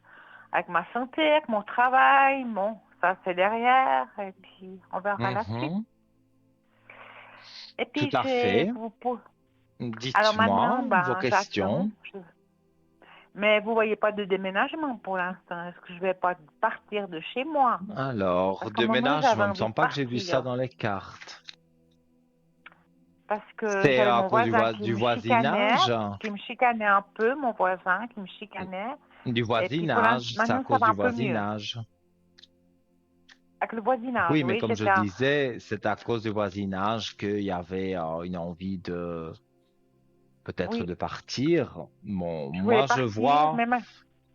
avec ma santé, avec mon travail. Bon, ça c'est derrière, et puis on verra la suite. Mhm. Et Tout puis à fait. alors Dites-moi maintenant, vos j'attends. questions. Mais vous voyez pas de déménagement pour l'instant. Est-ce que je vais pas partir de chez moi? Alors, Parce qu'à un moment, j'avais déménagement, il me envie de semble pas que j'ai vu ça partir. dans les cartes. Parce que C'est j'avais à mon cause voisin du voisinage? qui me chicanait un peu, mon voisin qui me chicanait. Du Et puis voisinage, c'est à maintenant, ça cause va du un peu mieux. voisinage. Avec le voisinage, Oui, mais oui, comme je disais, c'est à cause du voisinage qu'il y avait une envie de peut-être Oui, de partir. Bon, je voulais moi je partir, vois,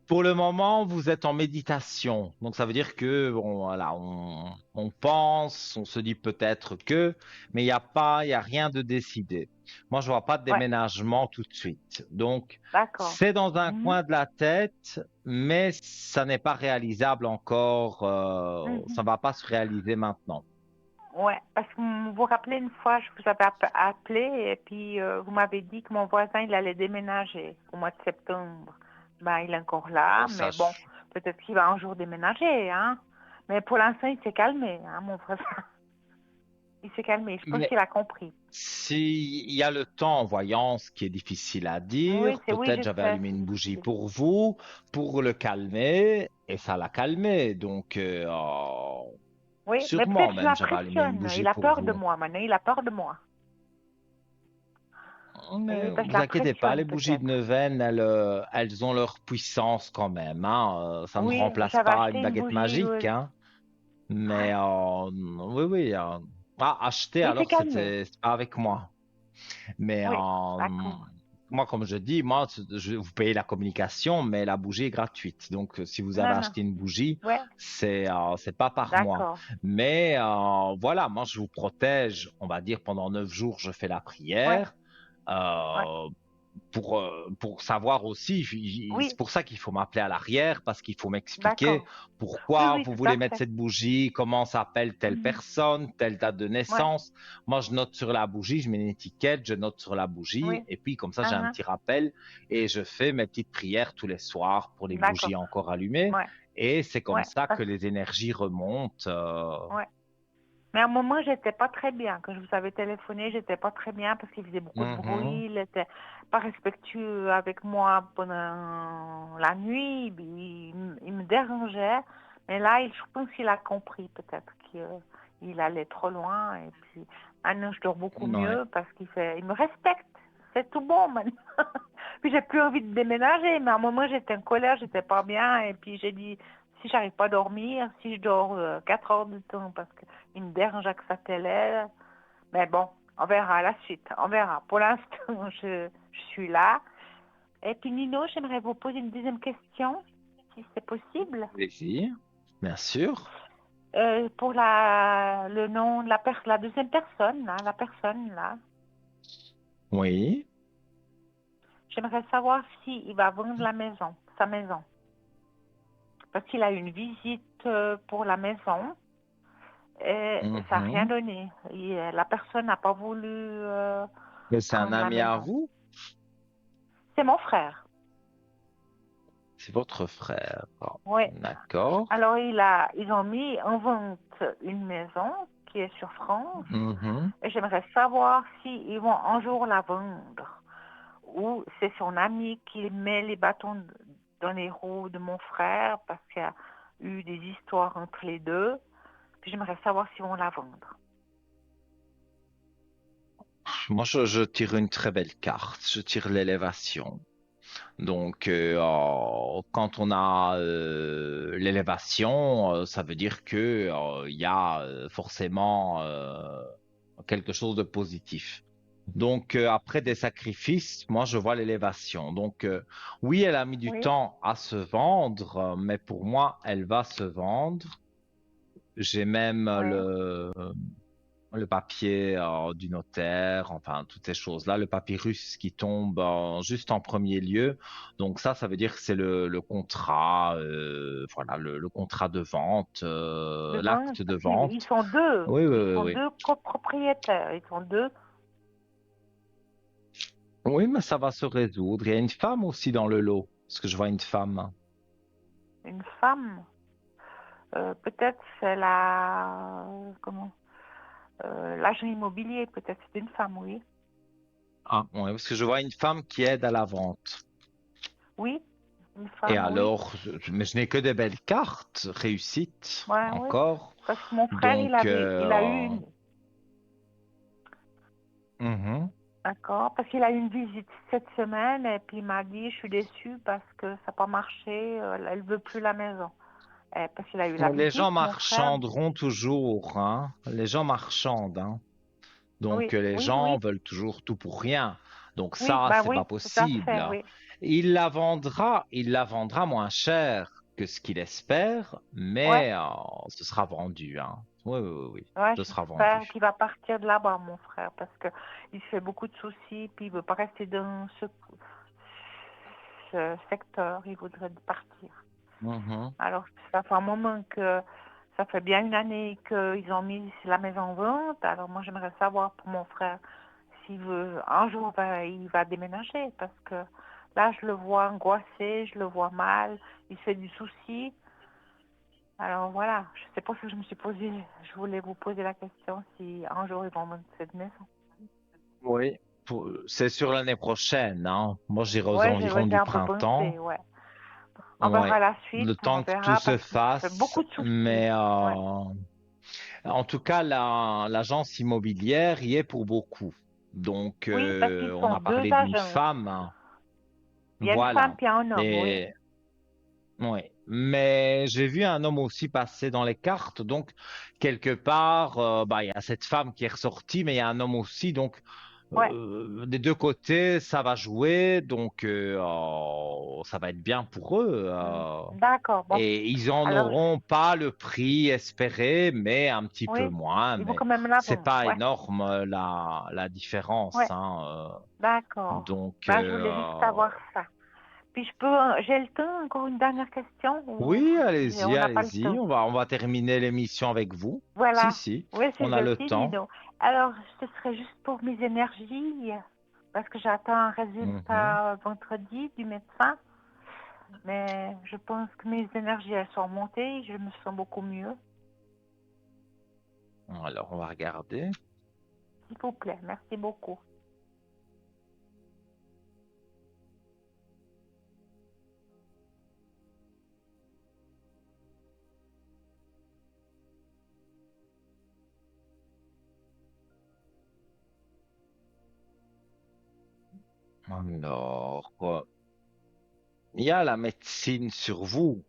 pour le moment, vous êtes en méditation. Donc ça veut dire que voilà, on pense, on se dit peut-être que, mais il y a rien de décidé. Moi, je vois pas de ouais, déménagement tout de suite. Donc d'accord. c'est dans un Mhm, coin de la tête, mais ça n'est pas réalisable encore. Ça mhm. va pas se réaliser maintenant. Ouais, parce que vous vous rappelez une fois, je vous avais appelé et puis vous m'avez dit que mon voisin, il allait déménager au mois de septembre. Ben, il est encore là, Bon, ça, mais bon, peut-être qu'il va un jour déménager, hein. Mais pour l'instant, il s'est calmé, hein, mon voisin. Il s'est calmé, je pense mais qu'il a compris. s'il y a le temps en voyant ce qui est difficile à Oui, dire, oui, peut-être je j'avais sais, allumé c'est une bougie difficile. pour vous, pour le calmer, et ça l'a calmé. Donc, Oui, mais sûrement peut-être je même, j'avais allumé une l'impressionne. bougie Il a pour peur de vous. moi maintenant, il a peur de moi. Mais Oui, parce que je vous inquiétez pas, les l'impressionne bougies de peut-être. neuvaine, elles ont leur puissance quand même, hein. Ça ne Oui, remplace j'avais pas une acheté une baguette bougie. magique, hein. Mais oui, oui. Acheter Mais il s'est alors, calmé. c'est pas avec moi. Mais Oui, d'accord. moi, comme je dis, moi, vous payez la communication, mais la bougie est gratuite. Donc, si vous avez Non, non. acheté une bougie, Ouais, c'est pas par mois. d'accord. Mais voilà, moi, je vous protège. On va dire pendant 9 jours, je fais la Ouais, prière. ouais. Euh, pour savoir aussi, c'est Oui, pour ça qu'il faut m'appeler à l'arrière, parce qu'il faut m'expliquer d'accord. Oui, pourquoi oui, vous tout voulez à mettre fait. cette bougie, comment s'appelle telle Mhm. personne, telle date de Ouais, naissance. Moi, je note sur la bougie, je mets une étiquette, je note sur la bougie, oui. et puis comme ça, j'ai un Mhm. petit rappel, et je fais mes petites prières tous les soirs pour les D'accord. bougies encore allumées, Ouais, et c'est comme ouais, ça que les énergies remontent. ouais. Mais à un moment, j'étais pas très bien. Quand je vous avais téléphoné, j'étais pas très bien parce qu'il faisait beaucoup de Mhm. bruit. Il était pas respectueux avec moi pendant la nuit. Il me dérangeait. Mais là, je pense qu'il a compris peut-être qu'il allait trop loin. Et puis maintenant, je dors beaucoup Ouais. mieux parce il me respecte. C'est tout bon maintenant. Puis j'ai plus envie de déménager. Mais à un moment, j'étais en colère, j'étais pas bien. Et puis j'ai dit, si j'arrive pas à dormir, si je dors 4 heures de temps parce que il me dérange avec sa télé. Mais bon, on verra la suite. On verra. Pour l'instant, je suis là. Et puis Nino, j'aimerais vous poser une deuxième question, si c'est possible. Plaisir, bien sûr. Pour le nom de la deuxième personne, là, la personne là. Oui. J'aimerais savoir s'il va vendre la maison, sa maison. Parce qu'il a eu une visite pour la maison. Et ça n'a rien Mhm. donné. La personne n'a pas voulu Mais c'est un prendre la ami à maison. vous? C'est mon frère. C'est votre frère. Oui. D'accord. Alors, ils ont mis en vente une maison qui est sur France. Mhm. Et j'aimerais savoir s'ils vont un jour la vendre. Ou c'est son ami qui met les bâtons dans les roues de mon frère parce qu'il y a eu des histoires entre les deux. Puis j'aimerais savoir s'ils vont la vendre. Moi, je tire une très belle carte. Je tire l'élévation. Donc, quand on a l'élévation, ça veut dire que il y a forcément quelque chose de positif. Donc, après des sacrifices, moi, je vois l'élévation. Donc, oui, elle a mis du Oui, temps à se vendre, mais pour moi, elle va se vendre. J'ai même oui. le papier du notaire, enfin toutes ces choses-là, le papyrus qui tombe juste en premier lieu. Donc ça veut dire que c'est le contrat, voilà, le contrat de vente, De vente, l'acte de parce qu'ils vente. sont deux. Oui, oui, Ils oui, sont oui. deux copropriétaires. Ils sont deux. Oui, mais ça va se résoudre. Il y a une femme aussi dans le lot, parce que je vois une femme. Une femme. Peut-être c'est comment, l'agent immobilier, peut-être c'est une femme, oui. Ah, ouais, parce que je vois une femme qui aide à la vente. Oui, une Et femme, oui. alors, mais je n'ai que des belles cartes, réussite, Ouais, oui. encore. Parce que mon frère, Donc, il a eu une, mhm. d'accord, parce qu'il a eu une visite cette semaine et puis il m'a dit, je suis déçue parce que ça n'a pas marché, elle veut plus la maison. Parce qu'il a eu la Les gens visite, mon frère. marchanderont toujours, hein. Les gens marchandent, hein. Oui, Donc, les oui, gens oui, veulent toujours tout pour rien. Donc, oui, ça, bah c'est pas oui, tout à fait, possible. oui. Il la vendra moins cher que ce qu'il espère, Ouais, mais ce sera vendu, hein. Oui, oui, oui, oui, ouais, ce sera j'espère vendu. qu'il va partir de là-bas, mon frère, parce que il se fait beaucoup de soucis, puis il veut pas rester dans ce secteur, il voudrait partir. Mhm. Alors, ça fait un moment que, ça fait bien une année qu'ils ont mis la maison en vente, alors moi j'aimerais savoir pour mon frère s'il veut, un jour il va déménager, parce que là je le vois angoissé, je le vois mal, il se fait du souci. Alors voilà, c'est pour ça que je me suis posé, je voulais vous poser la question si un jour ils vont vendre cette maison. Oui. C'est sur l'année prochaine, hein. Moi, j'irai aux Ouais, environs j'ai du un peu printemps. pensé, ouais. On verra Ouais. la suite, Le on temps que tout verra se parce que ça fait fasse, beaucoup de soucis. mais Ouais. en tout cas, l'agence immobilière y est pour beaucoup. Donc, Oui, parce qu'ils on sont a deux parlé d'une agences. femme, hein. Il y a une femme Voilà. puis un homme, oui. Et oui, mais j'ai vu un homme aussi passer dans les cartes, donc quelque part, bah, il y a cette femme qui est ressortie, mais il y a un homme aussi, donc Ouais. des deux côtés, ça va jouer, donc ça va être bien pour eux. D'accord, bon. Et ils en Alors, auront pas le prix espéré, mais un petit peu oui, moins, il faut mais quand même la c'est vendre, pas ouais. énorme la différence, Ouais, hein. d'accord. Donc, Ben, je voulais juste savoir ça. Puis j'ai le temps, encore une dernière question ou oui, on allez-y, n'a pas le allez-y. temps? On va terminer l'émission avec vous. Si, Voilà. si, Oui, c'est on a le gentil, temps. Dino. Alors, ce serait juste pour mes énergies, parce que j'attends un Mhm. résultat vendredi du médecin, mais je pense que mes énergies, elles sont remontées, je me sens beaucoup mieux. Alors, on va regarder. S'il vous plaît, merci beaucoup. Alors, il y a la médecine sur vous,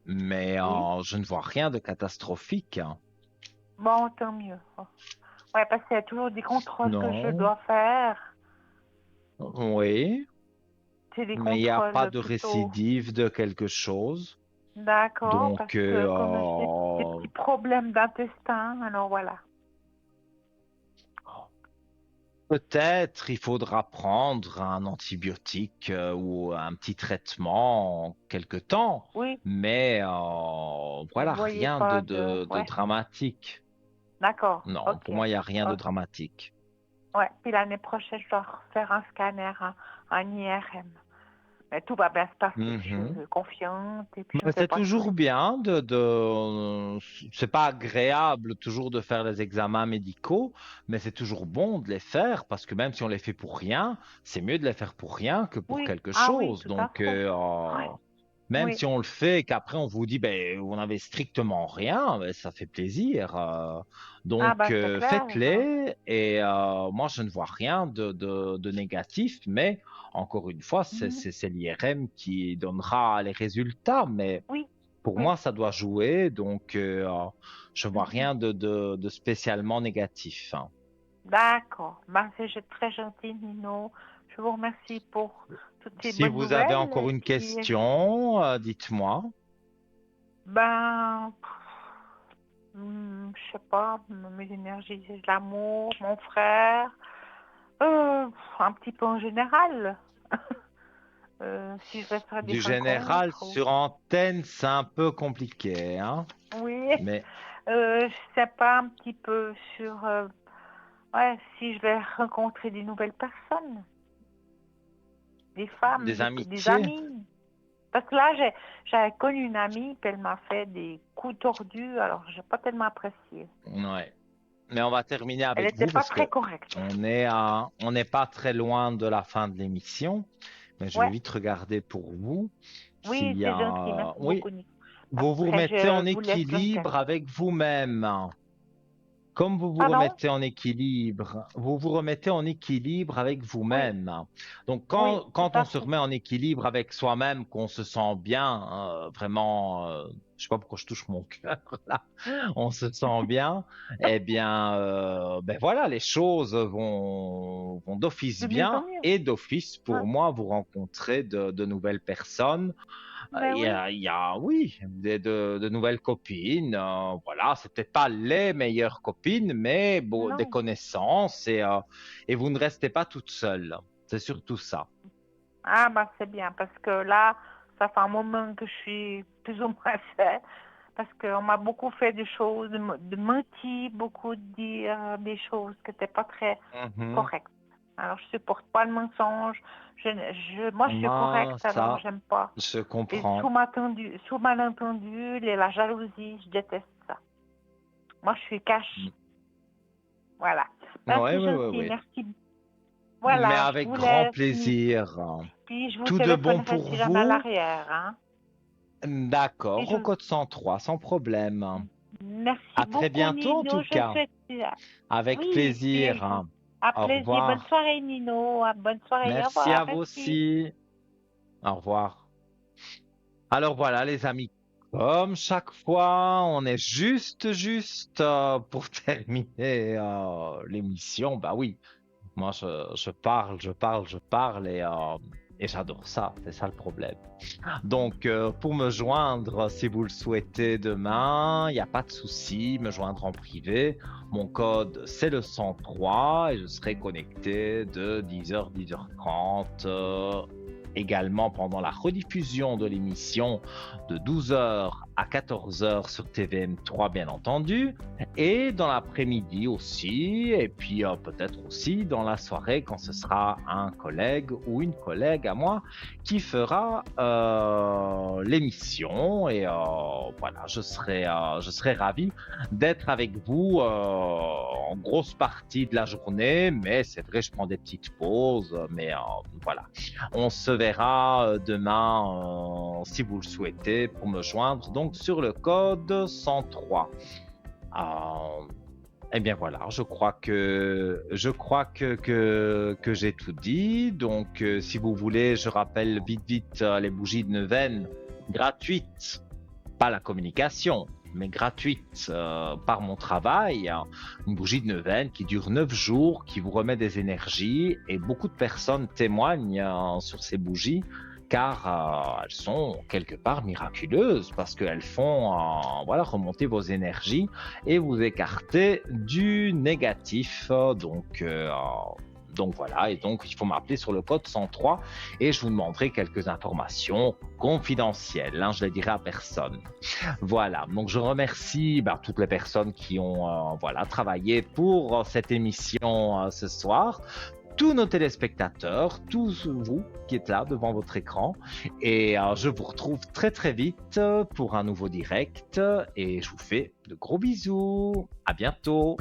mais Oui, je ne vois rien de catastrophique, hein. bon, tant mieux. Ouais, parce qu'il y a toujours des contrôles que je Non, dois faire. oui, C'est des mais il n'y a pas contrôles de plutôt. récidive de quelque chose. D'accord, parce Donc, que comme j'ai des petits problèmes d'intestin, alors voilà. peut-être il faudra prendre un antibiotique ou un petit traitement en quelque temps, Oui, mais vous voilà, voyez rien pas de... de Ouais, dramatique. d'accord, Non, ok. pour moi, il n'y a rien de Oh, dramatique. ouais, puis l'année prochaine, je dois refaire un scanner, un IRM. Mais tout va bien se passer, je Mhm. suis confiante et puis je Mais me fais c'est pas de toujours soucis. bien c'est pas agréable toujours de faire les examens médicaux, mais c'est toujours bon de les faire parce que même si on les fait pour rien, c'est mieux de les faire pour rien que pour Oui, quelque ah oui, chose. tout à Donc, fait. Ouais, même oui. si on le fait et qu'après on vous dit, ben, vous n'avez strictement rien, ben, ça fait plaisir. Ah Donc, bah c'est clair. faites-les et moi, je ne vois rien de négatif, mais encore une fois, Mhm. c'est l'IRM qui donnera les résultats, mais Oui, pour oui. moi, ça doit jouer, donc je vois Mhm. rien de spécialement négatif, hein. D'accord. Ben, c'est très gentil, Nino. Je vous remercie pour toutes ces Si bonnes vous avez nouvelles. encore Et une puis, question, dites-moi. ben, je sais pas, mes énergies, c'est de l'amour, mon frère, un petit peu en général. Si je vais faire des Du général rencontres. sur antenne, c'est un peu compliqué, hein, Oui, mais je sais pas, un petit peu sur, ouais, si je vais rencontrer des nouvelles personnes, des femmes, des des amitiés. amis. Parce que là, j'avais connu une amie, puis elle m'a fait des coups tordus, alors j'ai pas tellement apprécié. Ouais. Mais on va terminer Elle avec n'était vous pas parce que très correcte. on n'est pas très loin de la fin de l'émission. Mais je vais Ouais, vite regarder pour vous oui, s'il y c'est gentil, a. merci Oui, beaucoup, Nick. vous vous Après, remettez en je vous laisse le équilibre faire. avec vous-même. Comme vous vous Pardon? remettez en équilibre, vous vous remettez en équilibre avec Oui, vous-même. Donc, oui, tout quand on à se fait. remet en équilibre avec soi-même, qu'on se sent bien, vraiment, je sais pas pourquoi je touche mon cœur là, on se sent bien, eh bien, ben voilà, les choses vont d'office De mieux en bien mieux. et d'office Ouais. pour moi, vous rencontrez de nouvelles personnes Ben oui, oui, de nouvelles copines. Voilà, c'est peut-être pas les meilleures copines, mais bon, des non. connaissances et vous ne restez pas toute seule. C'est surtout ça. Ah, bah c'est bien, parce que là, ça fait un moment que je suis plus ou moins seule, parce qu'on m'a beaucoup fait des choses, de mentir, beaucoup de dire des choses qui n'étaient pas très Mhm. correctes. Alors, je supporte pas le mensonge. Moi, je suis Moi, correcte, alors ça, j'aime pas. je Les comprends. sous-malentendus, la jalousie, je déteste ça. Moi, je suis cash. Voilà. Ben, Oui, c'est oui, oui, gentil, oui. merci. Mais Voilà, je avec vous grand laisse, Nick. plaisir. Puis, je vous Tout de bon téléphonerai pour si jamais à vous. l'arrière, hein. D'accord, Et au code 103, sans problème. merci À très beaucoup, bientôt en Nino. tout Je cas. souhaite. Avec Oui, plaisir. à Au plaisir. Bonne revoir. soirée, Nino. Bonne soirée. Au Merci à revoir. vous Merci. aussi. Au revoir. Alors voilà, les amis, comme chaque fois, on est juste pour terminer l'émission. Bah oui, moi je parle et j'adore ça. C'est ça le problème. Donc, pour me joindre, si vous le souhaitez demain, il n'y a pas de souci, me joindre en privé. Mon code, c'est le 103 et je serai connecté de 10h, 10h30. Également pendant la rediffusion de l'émission de 12h à 14h sur TVM3, bien entendu, et dans l'après-midi aussi, et puis peut-être aussi dans la soirée quand ce sera un collègue ou une collègue à moi qui fera l'émission. Et voilà, je serai ravi d'être avec vous en grosse partie de la journée, mais c'est vrai, je prends des petites pauses, mais voilà. On se verra demain, si vous le souhaitez, pour me joindre, donc sur le code 103. Eh bien voilà, je crois que j'ai tout dit. Donc, si vous voulez, je rappelle vite les bougies de neuvaine gratuites, pas la communication, mais gratuite par mon travail. Une bougie de neuvaine qui dure 9 jours, qui vous remet des énergies, et beaucoup de personnes témoignent sur ces bougies car elles sont quelque part miraculeuses parce qu'elles font voilà, remonter vos énergies et vous écarter du négatif. Donc voilà, et donc il faut m'appeler sur le code 103 et je vous demanderai quelques informations confidentielles, hein, je ne les dirai à personne. Voilà, donc je remercie toutes les personnes qui ont voilà, travaillé pour cette émission ce soir, tous nos téléspectateurs, tous vous qui êtes là devant votre écran, et je vous retrouve très très vite pour un nouveau direct et je vous fais de gros bisous, à bientôt.